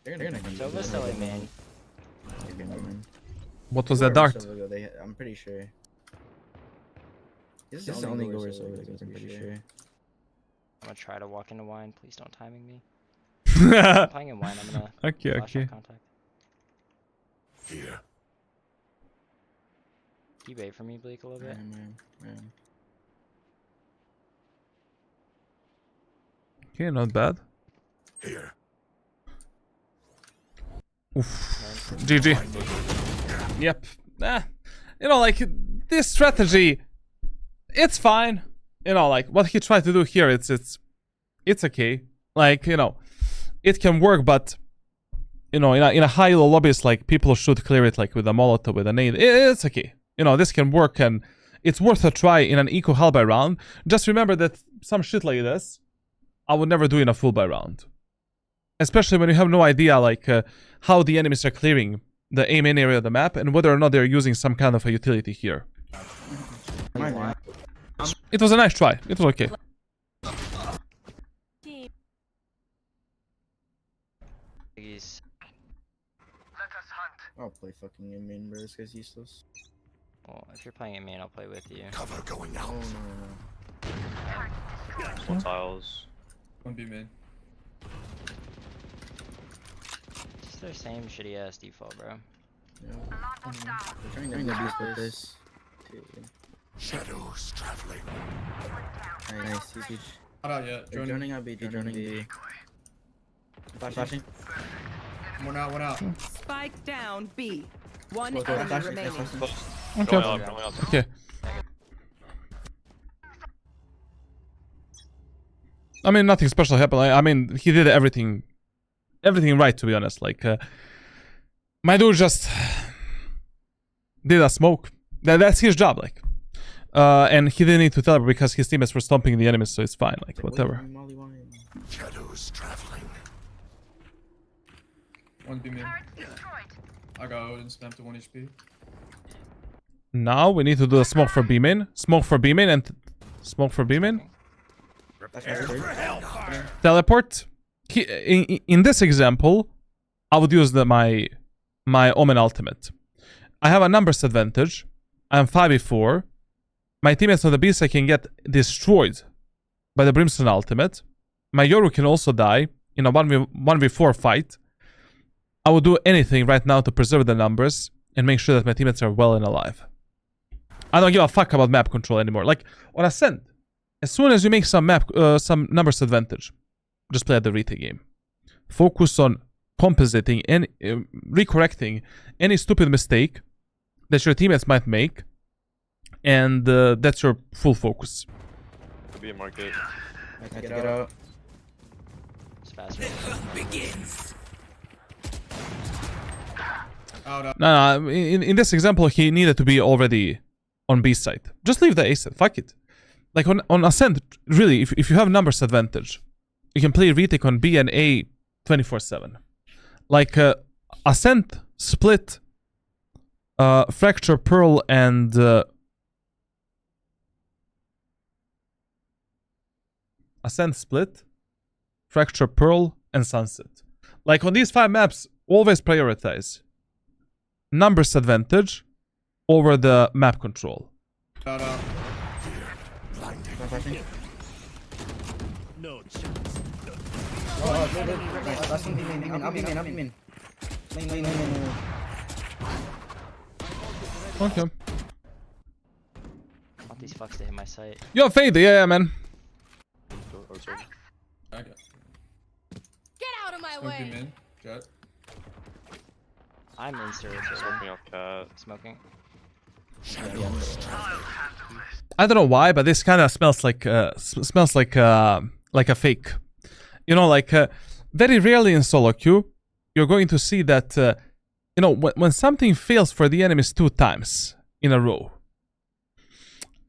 They're gonna come. Sova's still in main. What was that dart? I'm pretty sure. This is the only goer Sova goes, I'm pretty sure. I'm gonna try to walk into wine. Please don't timing me. I'm playing in wine. I'm gonna Okay, flash okay. eye contact. Here. Can you bait for me, Bleak, a little bit? Man. Okay, not bad. Here. Oof. GG. Yep. You know, like, this strategy, it's fine. You know, like, what he tried to do here, it's okay. Like, you know, it can work, but, you know, in a high-low lobbies, like, people should clear it, like, with a Molotov, with a nade. It's okay. You know, this can work, and it's worth a try in an eco half by round. Just remember that some shit like this, I would never do in a full by round. Especially when you have no idea, like, how the enemies are clearing the A main area of the map, and whether or not they're using some kind of a utility here. It was a nice try. It was okay. Biggies. I'll play fucking in main, bro. This guy's useless. Well, if you're playing in main, I'll play with you. Cover going out. Oh no. One tiles. One B mid. Just their same shitty ass default, bro. Yeah. They're trying to split this. Shadows traveling. Nice, huge. Not out yet. They're joining up B, joining B. Flashing. One out. Spike down B. One Go, enemy flash, remaining. flash. Okay. Going up, going up. Okay. I mean, nothing special happened. I mean, he did everything right, to be honest. Like, my dude just did a smoke. That's his job, like. And he didn't need to tell her because his teammates were stomping the enemies, so it's fine, like, whatever. Shadows traveling. One B mid. I got Odin spam to 1 HP. Now we need to do a smoke for B-main. Smoke for B-main and smoke for B-main. Teleport. In this example, I would use my my Omen ultimate. I have a numbers advantage. I'm 5v4. My teammates on the B side can get destroyed by the Brimstone ultimate. My Yoru can also die in a 1v4 fight. I would do anything right now to preserve the numbers and make sure that my teammates are well and alive. I don't give a fuck about map control anymore. Like, on Ascent, as soon as you make some numbers advantage, just play at the retake game. Focus on compensating and recorrecting any stupid mistake that your teammates might make, and that's your full focus. Could be a market. I have to get out. It's faster. Out. No, in this example, he needed to be already on B side. Just leave the A side. Fuck it. Like on Ascent, really, if you have numbers advantage, you can play retake on B and A 24/7. Like Ascent, Split, Fracture, Pearl, and Ascent, Split, Fracture, Pearl, and Sunset. Like on these 5 maps, always prioritize numbers advantage over the map control. Out. No chance. Last one, I'll be main. Lane. Okay. I want these fucks to hit my sight. Yo, Fade, yeah, man. Oh, sorry. Okay. Get out of my Smoke him in. Jet. I'm in sir. Smoking off cat. Smoking. I don't know why, but this kind of smells like a fake. You know, like very rarely in solo queue, you're going to see that you know, when something fails for the enemies 2 times in a row.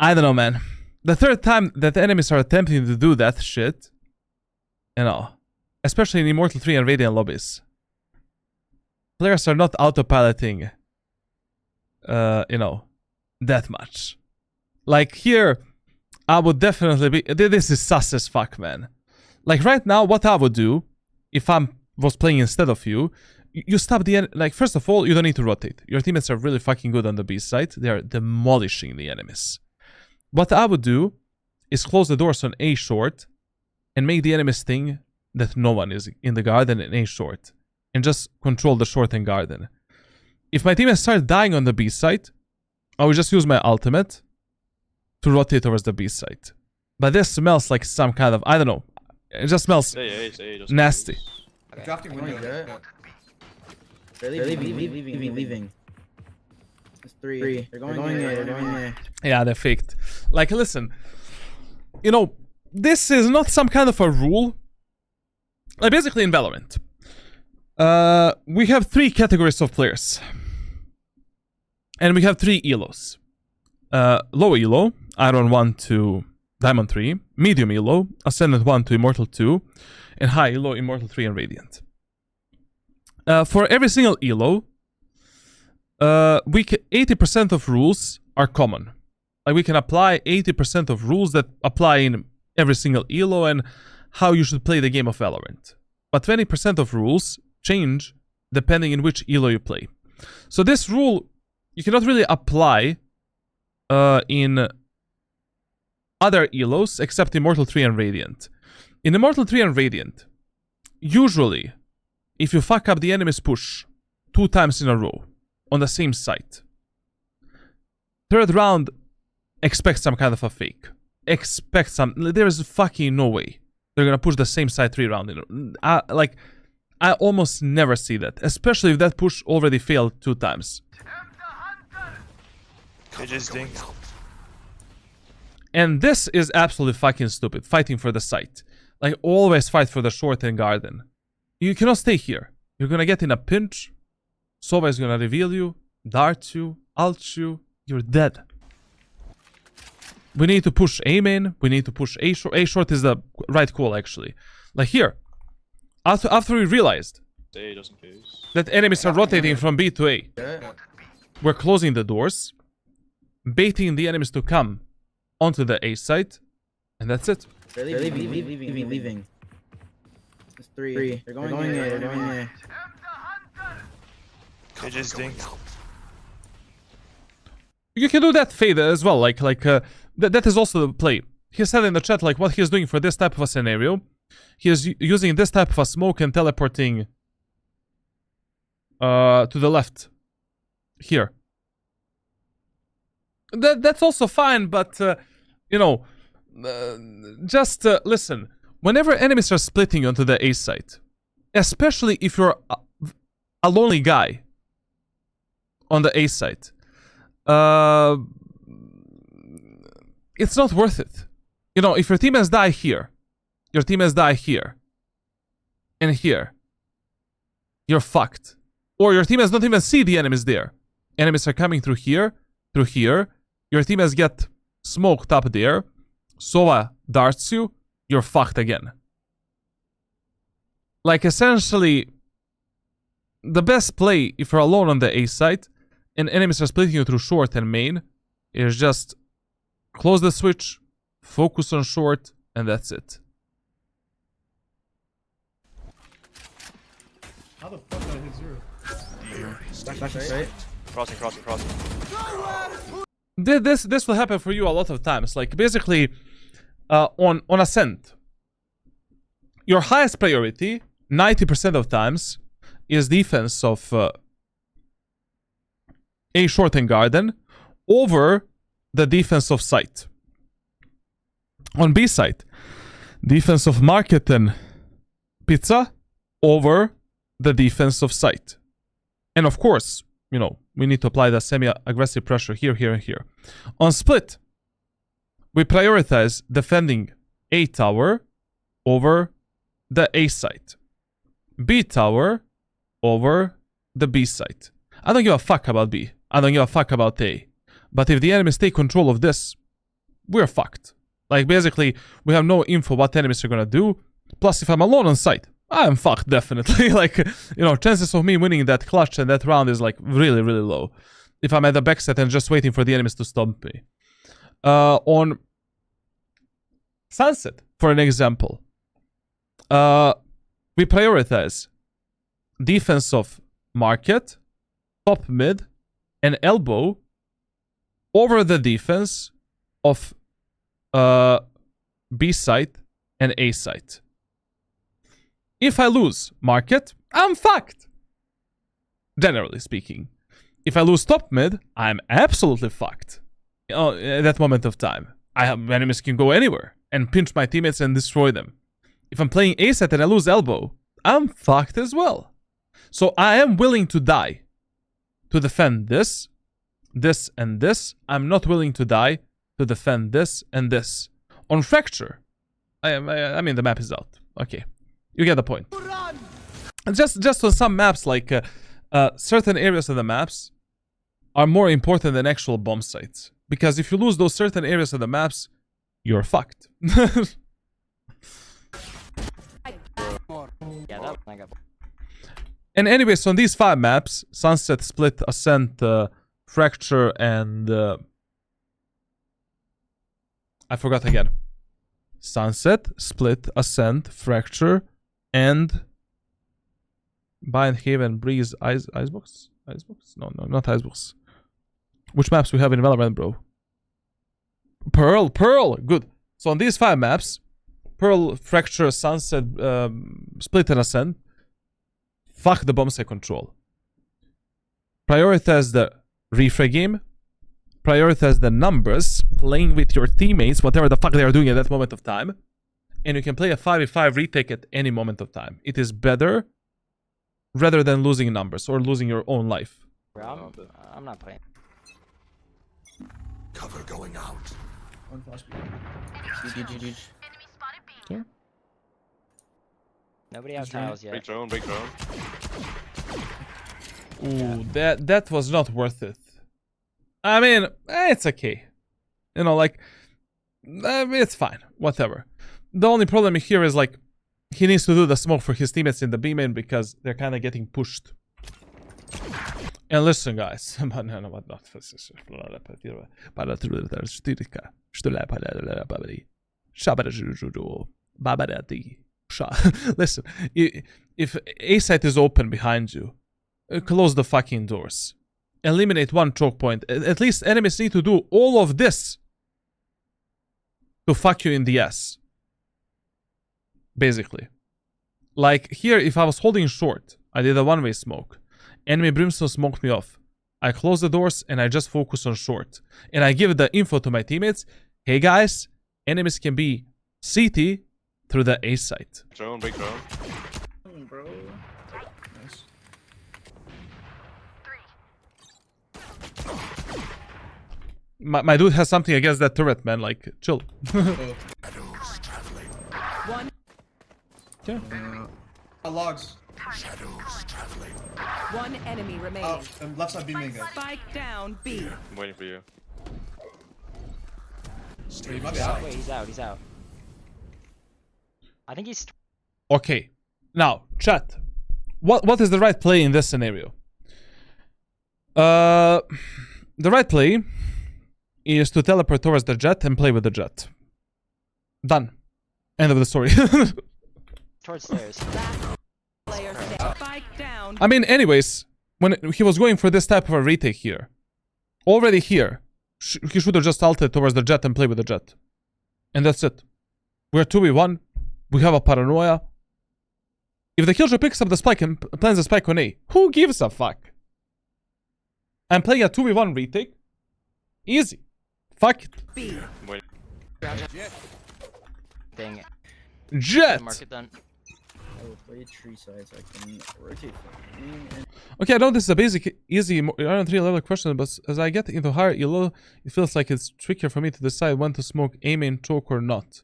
I don't know, man. The 3rd time that the enemies are attempting to do that shit, you know, especially in Immortal 3 and Radiant lobbies, players are not autopiloting, you know, that much. Like here, I would definitely be. This is sus as fuck, man. Like right now, what I would do if I was playing instead of you, you stop the like. First of all, you don't need to rotate. Your teammates are really fucking good on the B side. They are demolishing the enemies. What I would do is close the doors on A short and make the enemies think that no one is in the garden in A short, and just control the short and garden. If my teammates start dying on the B side, I would just use my ultimate to rotate towards the B side. But this smells like some kind of, I don't know. It just smells nasty. Okay. Dropped your window. Jet. They're leaving. It's 3. They're going there. Yeah, they're faked. Like, listen, you know, this is not some kind of a rule. Like, basically in Valorant, we have 3 categories of players. And we have 3 elos. Low elo, Iron 1 to Diamond 3. Medium elo, Ascendant 1 to Immortal 2. And high elo, Immortal 3 and Radiant. For every single elo, 80% of rules are common. Like we can apply 80% of rules that apply in every single elo and how you should play the game of Valorant. But 20% of rules change depending in which elo you play. So this rule you cannot really apply in other elos except Immortal 3 and Radiant. In Immortal 3 and Radiant, usually if you fuck up the enemy's push 2 times in a row on the same site, 3rd round, expect some kind of a fake. Expect some. There is fucking no way they're gonna push the same side 3 round. Like, I almost never see that, especially if that push already failed 2 times. They just dinked. And this is absolutely fucking stupid. Fighting for the site. Like, always fight for the short and garden. You cannot stay here. You're gonna get in a pinch. Sova is gonna reveal you, dart you, ult you. You're dead. We need to push A main. We need to push A short. A short is the right call, actually. Like here, after we realized that enemies are rotating from B to A, we're closing the doors, baiting the enemies to come onto the A site, and that's it. They're leaving. It's 3. They're going there. They just dinked. You can do that fade as well, that is also the play. He said in the chat like what he's doing for this type of a scenario. He is using this type of a smoke and teleporting to the left. Here. That's also fine, but just listen. Whenever enemies are splitting onto the A site, especially if you're a lonely guy on the A site, it's not worth it. If your teammates die here, your teammates die here, and here, you're fucked. Or your teammates don't even see the enemies there. Enemies are coming through here, your teammates get smoked up there, Sova darts you, you're fucked again. Like, essentially, the best play if you're alone on the A site and enemies are splitting you through short and main is just close the switch, focus on short, and that's it. How the fuck did I hit 0? Flash right. Crossing. This will happen for you a lot of times. Like, basically, on Ascent, your highest priority, 90% of times, is defense of A short and garden over the defense of site. On B site, defense of market and pizza over the defense of site. And of course, we need to apply the semi-aggressive pressure here, and here. On split, we prioritize defending A tower over the A site. B tower over the B site. I don't give a fuck about B. I don't give a fuck about A. But if the enemies take control of this, we're fucked. Like, basically, we have no info what enemies are gonna do. Plus, if I'm alone on site, I'm fucked, definitely. Like, chances of me winning that clutch and that round is, like, really, really low. If I'm at the backside and just waiting for the enemies to stomp me. On Sunset, for an example, we prioritize defense of market, top mid, and elbow over the defense of B site and A site. If I lose market, I'm fucked. Generally speaking. If I lose top mid, I'm absolutely fucked. At that moment of time. Enemies can go anywhere and pinch my teammates and destroy them. If I'm playing A site and I lose elbow, I'm fucked as well. So I am willing to die to defend this, and this. I'm not willing to die to defend this and this. On Fracture, I mean the map is out. Okay, you get the point. And just on some maps, like certain areas of the maps are more important than actual bomb sites. Because if you lose those certain areas of the maps, you're fucked. Yeah, that I got. And anyways, on these 5 maps, Sunset, Split, Ascent, Fracture, and I forgot again. Sunset, Split, Ascent, Fracture, and Bind, Haven, Breeze, Icebox? Icebox? No, not Icebox. Which maps we have in Valorant, bro? Pearl! Good. So on these 5 maps, Pearl, Fracture, Sunset, Split, and Ascent, fuck the bomb site control. Prioritize the refrag game. Prioritize the numbers, playing with your teammates, whatever the fuck they are doing at that moment of time. And you can play a 5v5 retake at any moment of time. It is better rather than losing numbers or losing your own life. Bro, I'm not playing. Cover going out. One flash. GG. Okay. Nobody has tiles yet. Break drone. Ooh, that was not worth it. I mean, it's okay. It's fine. Whatever. The only problem here is, like, he needs to do the smoke for his teammates in the B main because they're kind of getting pushed. And listen, guys. Listen, if A site is open behind you, close the fucking doors. Eliminate one choke point. At least enemies need to do all of this to fuck you in the ass. Basically. Like here, if I was holding short, I did a one-way smoke. Enemy Brimstone smoked me off. I close the doors and I just focus on short. And I give the info to my teammates. Hey guys, enemies can be CT through the A site. Drone, big drone. Bro. Nice. My dude has something against that turret, man. Like, chill. Oh. Shadows traveling. Logs. Shadows traveling. One enemy remaining. Oh, left side beaming guy. Spike down B. I'm waiting for you. Wait, he might be out. Wait, he's out. He's out. I think he's. Okay. Now, chat. What is the right play in this scenario? The right play is to teleport towards the jet and play with the jet. Done. End of the story. Towards stairs. Player stand. Spike down. I mean, anyways, when he was going for this type of a retake here, already here, he should have just ulted towards the jet and play with the jet. And that's it. We're 2v1. We have a paranoia. If the killjoy picks up the spike and plants the spike on A, who gives a fuck? I'm playing a 2v1 retake. Easy. Fuck it. B. Wait. Dang it. Jet! Market done. I will play tree sides. I can rotate from main and Okay, I know this is a basic, easy Iron 3 level question, but as I get into higher elo, it feels like it's trickier for me to decide when to smoke A main choke or not.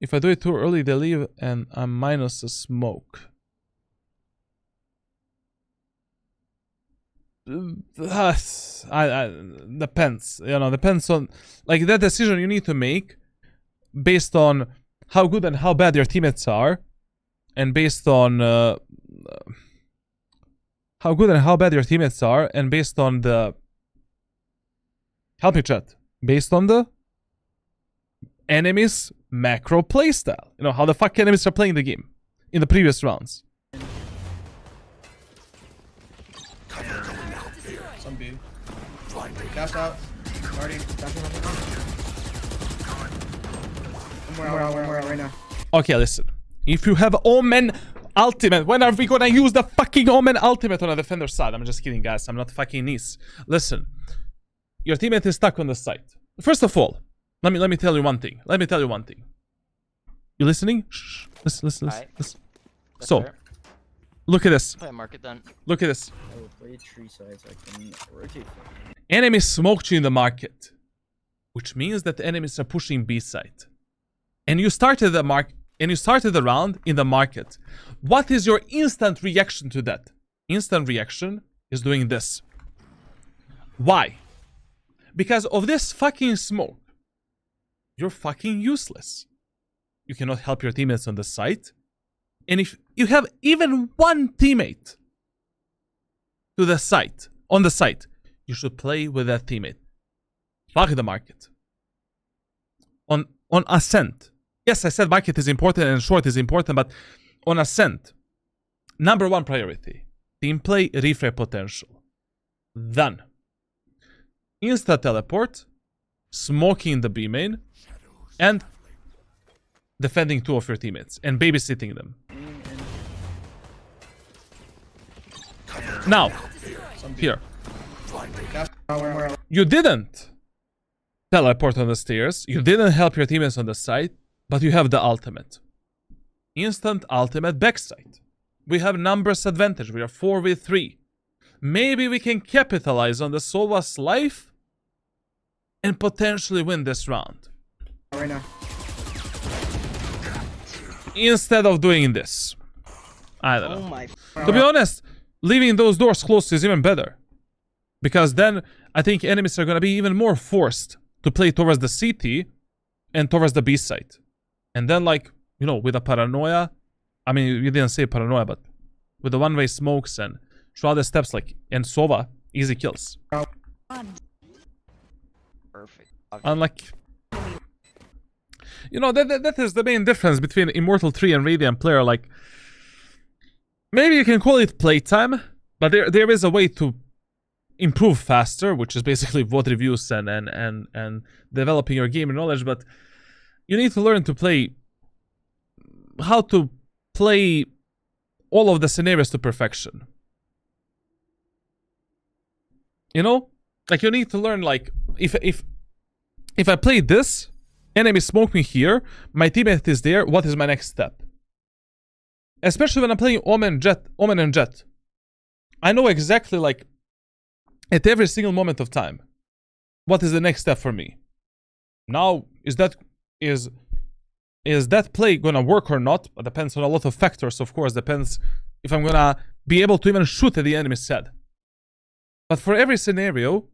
If I do it too early, they leave and I'm minus a smoke. Depends. You know, depends on like that decision you need to make based on how good and how bad your teammates are, and based on how good and how bad your teammates are, and based on the help me chat, based on the enemy's macro playstyle. You know how the fuck enemies are playing the game in the previous rounds. Some B. Cast out. Marty. We're out right now. Okay, listen. If you have Omen ultimate, when are we gonna use the fucking Omen ultimate on a defender side? I'm just kidding, guys. I'm not fucking nice. Listen, your teammate is stuck on the site. First of all, let me tell you one thing. You listening? Shh. Listen. Alright. Listen. That's So, fair. look at this. Play market done. I will play tree sides. I can rotate from Enemies smoked you in the market, which means that the enemies are pushing B side. And you started the round in the market. What is your instant reaction to that? Instant reaction is doing this. Why? Because of this fucking smoke. You're fucking useless. You cannot help your teammates on the site. And if you have even one teammate to the site, on the site, you should play with that teammate. Fuck the market. On ascent. Yes, I said market is important and short is important, but on ascent, number one priority, team play, refrag potential. Done. Insta teleport, smoking the B main, and defending two of your teammates and babysitting them. Now, here. You didn't teleport on the stairs, you didn't help your teammates on the side, but you have the ultimate. Instant ultimate backside. We have numbers advantage. We are 4v3. Maybe we can capitalize on the Sova's life and potentially win this round. Right now. Instead of doing this. I don't know. Oh my. To be honest, leaving those doors closed is even better. Because then I think enemies are going to be even more forced to play towards the CT and towards the B side. And then, like, you know, with a paranoia, I mean, you didn't say paranoia, but with the one-way smokes and throughout the steps, like, and Sova, easy kills. Perfect. Unlike, you know, that is the main difference between Immortal 3 and Radiant player. Like, maybe you can call it playtime, But there is a way to improve faster, which is basically VOD reviews and developing your game knowledge. But you need to learn to play, how to play all of the scenarios to perfection. You know, like you need to learn, like if I play this, enemy smoke me here, my teammate is there, what is my next step? Especially when I'm playing Omen and Jet. I know exactly, like, at every single moment of time, what is the next step for me. Now, is that play gonna work or not? It depends on a lot of factors, of course. Depends if I'm gonna be able to even shoot at the enemy's head. But for every scenario,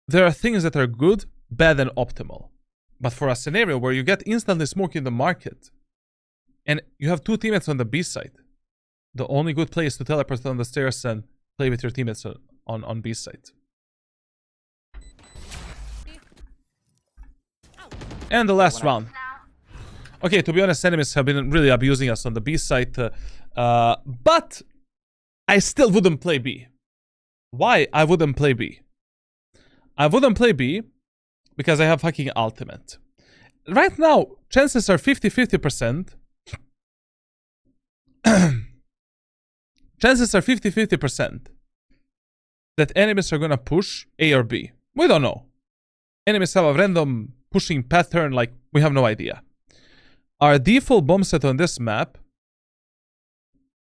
there are things that are good, bad, and optimal. But for a scenario where you get instantly smoked in the market, and you have two teammates on the B side, the only good play is to teleport on the stairs and play with your teammates on B side. And the last round. Okay, to be honest, enemies have been really abusing us on the B side, but I still wouldn't play B. Why I wouldn't play B? I wouldn't play B because I have fucking ultimate. Right now, chances are 50-50%. Chances are 50-50% that enemies are gonna push A or B. We don't know. Enemies have a random pushing pattern, like, we have no idea. Our default bomb set on this map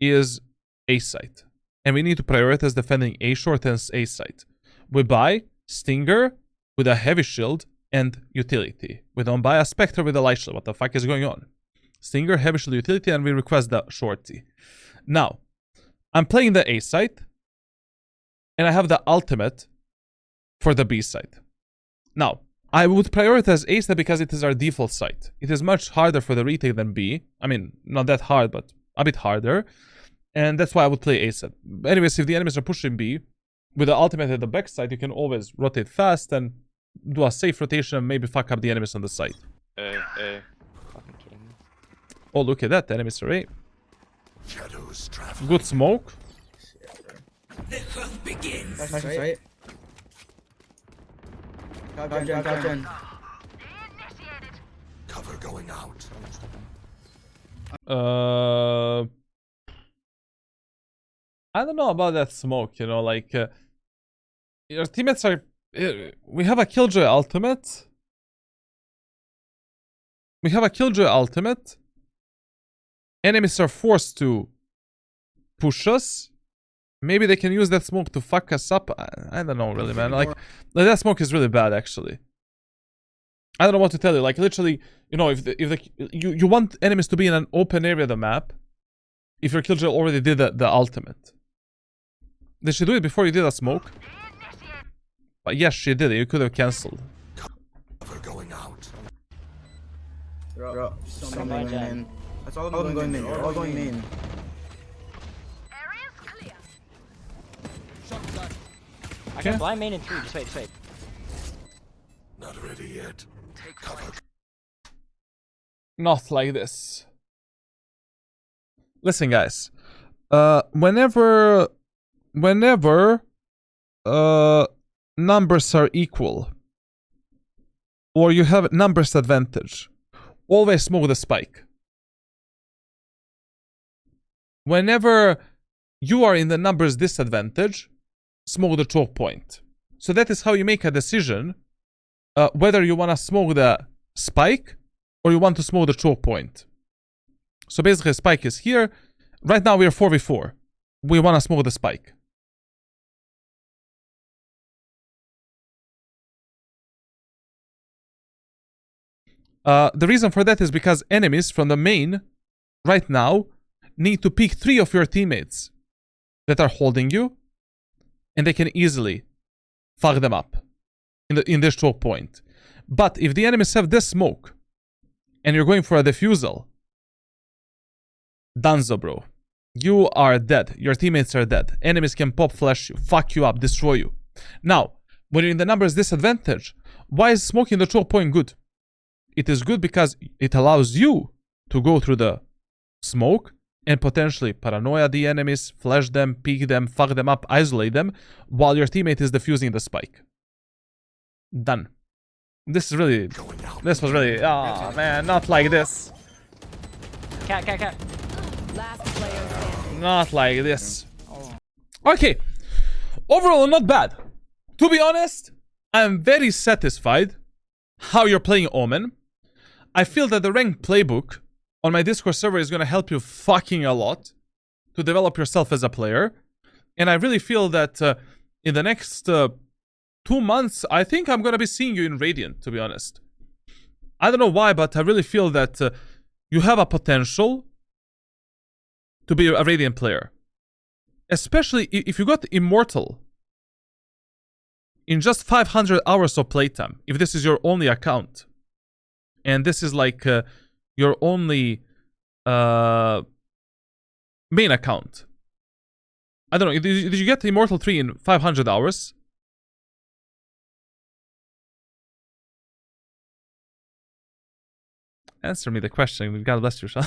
is A site. And we need to prioritize defending A short and A site. We buy Stinger with a heavy shield and utility. We don't buy a Spectre with a light shield. What the fuck is going on? Stinger, heavy shield, utility, and we request the shorty. Now, I'm playing the A site, and I have the ultimate for the B site. Now, I would prioritize A site because it is our default site. It is much harder for the retake than B. I mean, not that hard, but a bit harder. And that's why I would play A site. Anyways, if the enemies are pushing B, with the ultimate at the backside, you can always rotate fast and do a safe rotation and maybe fuck up the enemies on the side. A. Fucking kidding me. Oh, look at that. The enemies are A. Shadows travel. Good smoke. Nice, right? Crouch. Cover going out. I don't know about that smoke, you know, like, your teammates are, we have a Killjoy ultimate. Enemies are forced to push us. Maybe they can use that smoke to fuck us up. I don't know, really, man. Like, that smoke is really bad, actually. I don't know what to tell you. Like, literally, you know, if you want enemies to be in an open area of the map, if your Killjoy already did the ultimate. Did she do it before you did a smoke? But yes, she did it. You could have cancelled. Cover going out. Bro, that's all of them going main. They're all going main. I can blind main in 3. Just wait. Not ready yet. Cover. Not like this. Listen, guys. Whenever numbers are equal, or you have numbers advantage, always smoke the spike. Whenever you are in the numbers disadvantage, smoke the choke point. So that is how you make a decision whether you want to smoke the spike or you want to smoke the choke point. So basically, spike is here. Right now we are 4v4. We want to smoke the spike. The reason for that is because enemies from the main right now need to pick 3 of your teammates that are holding you, and they can easily fuck them up in this choke point. But if the enemies have this smoke and you're going for a defusal, Danzo, bro. You are dead. Your teammates are dead. Enemies can pop flash you, fuck you up, destroy you. Now, when you're in the numbers disadvantage, why is smoking the choke point good? It is good because it allows you to go through the smoke and potentially paranoia the enemies, flash them, peek them, fuck them up, isolate them, while your teammate is defusing the spike. Done. This was really, oh man, not like this. Cat. Last player standing. Not like this. Okay. Overall, not bad. To be honest, I'm very satisfied how you're playing Omen. I feel that the ranked playbook on my Discord server is going to help you fucking a lot to develop yourself as a player. And I really feel that in the next 2 months, I think I'm going to be seeing you in Radiant, to be honest. I don't know why, but I really feel that you have a potential to be a Radiant player. Especially if you got Immortal in just 500 hours of playtime, if this is your only account. And this is like your only main account. I don't know, did you get Immortal 3 in 500 hours? Answer me the question. God bless you, Sean.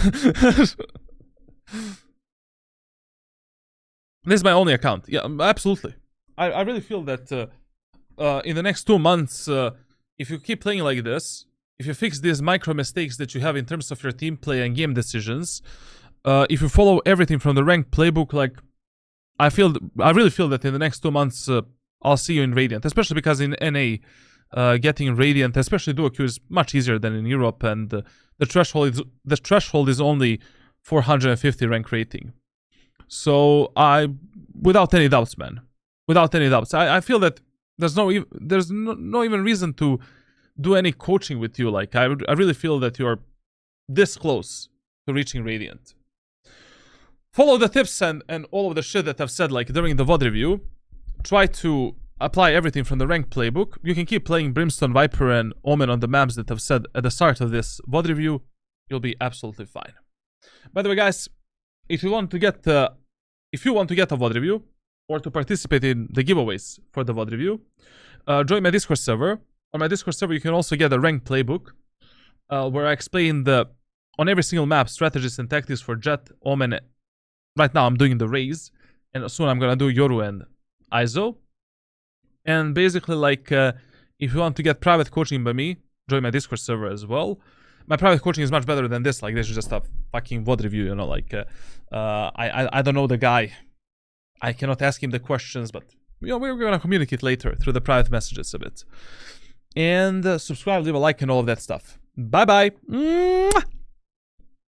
This is my only account. Yeah, absolutely. I really feel that in the next 2 months, if you keep playing like this, if you fix these micro mistakes that you have in terms of your team play and game decisions, if you follow everything from the ranked playbook, like I really feel that in the next 2 months, I'll see you in Radiant, especially because in NA, getting Radiant, especially duo queue, is much easier than in Europe, and the threshold is only 450 rank rating. So without any doubts, man, without any doubts, I feel that there's no even reason to do any coaching with you. Like I really feel that you're this close to reaching Radiant. Follow the tips and all of the shit that I've said like during the VOD review. Try to apply everything from the ranked playbook. You can keep playing Brimstone, Viper, and Omen on the maps that I've said at the start of this VOD review. You'll be absolutely fine. By the way, guys, if you want to get a VOD review or to participate in the giveaways for the VOD review, join my Discord server. On my Discord server, you can also get a ranked playbook where I explain on every single map strategies and tactics for Jett, Omen. Right now, I'm doing the Raze, and soon I'm gonna do Yoru and Iso. And basically, like, if you want to get private coaching by me, join my Discord server as well. My private coaching is much better than this. Like, this is just a fucking VOD review, you know. Like, I don't know the guy. I cannot ask him the questions, but you know, we're gonna communicate later through the private messages a bit. And subscribe, leave a like, and all of that stuff. Bye bye.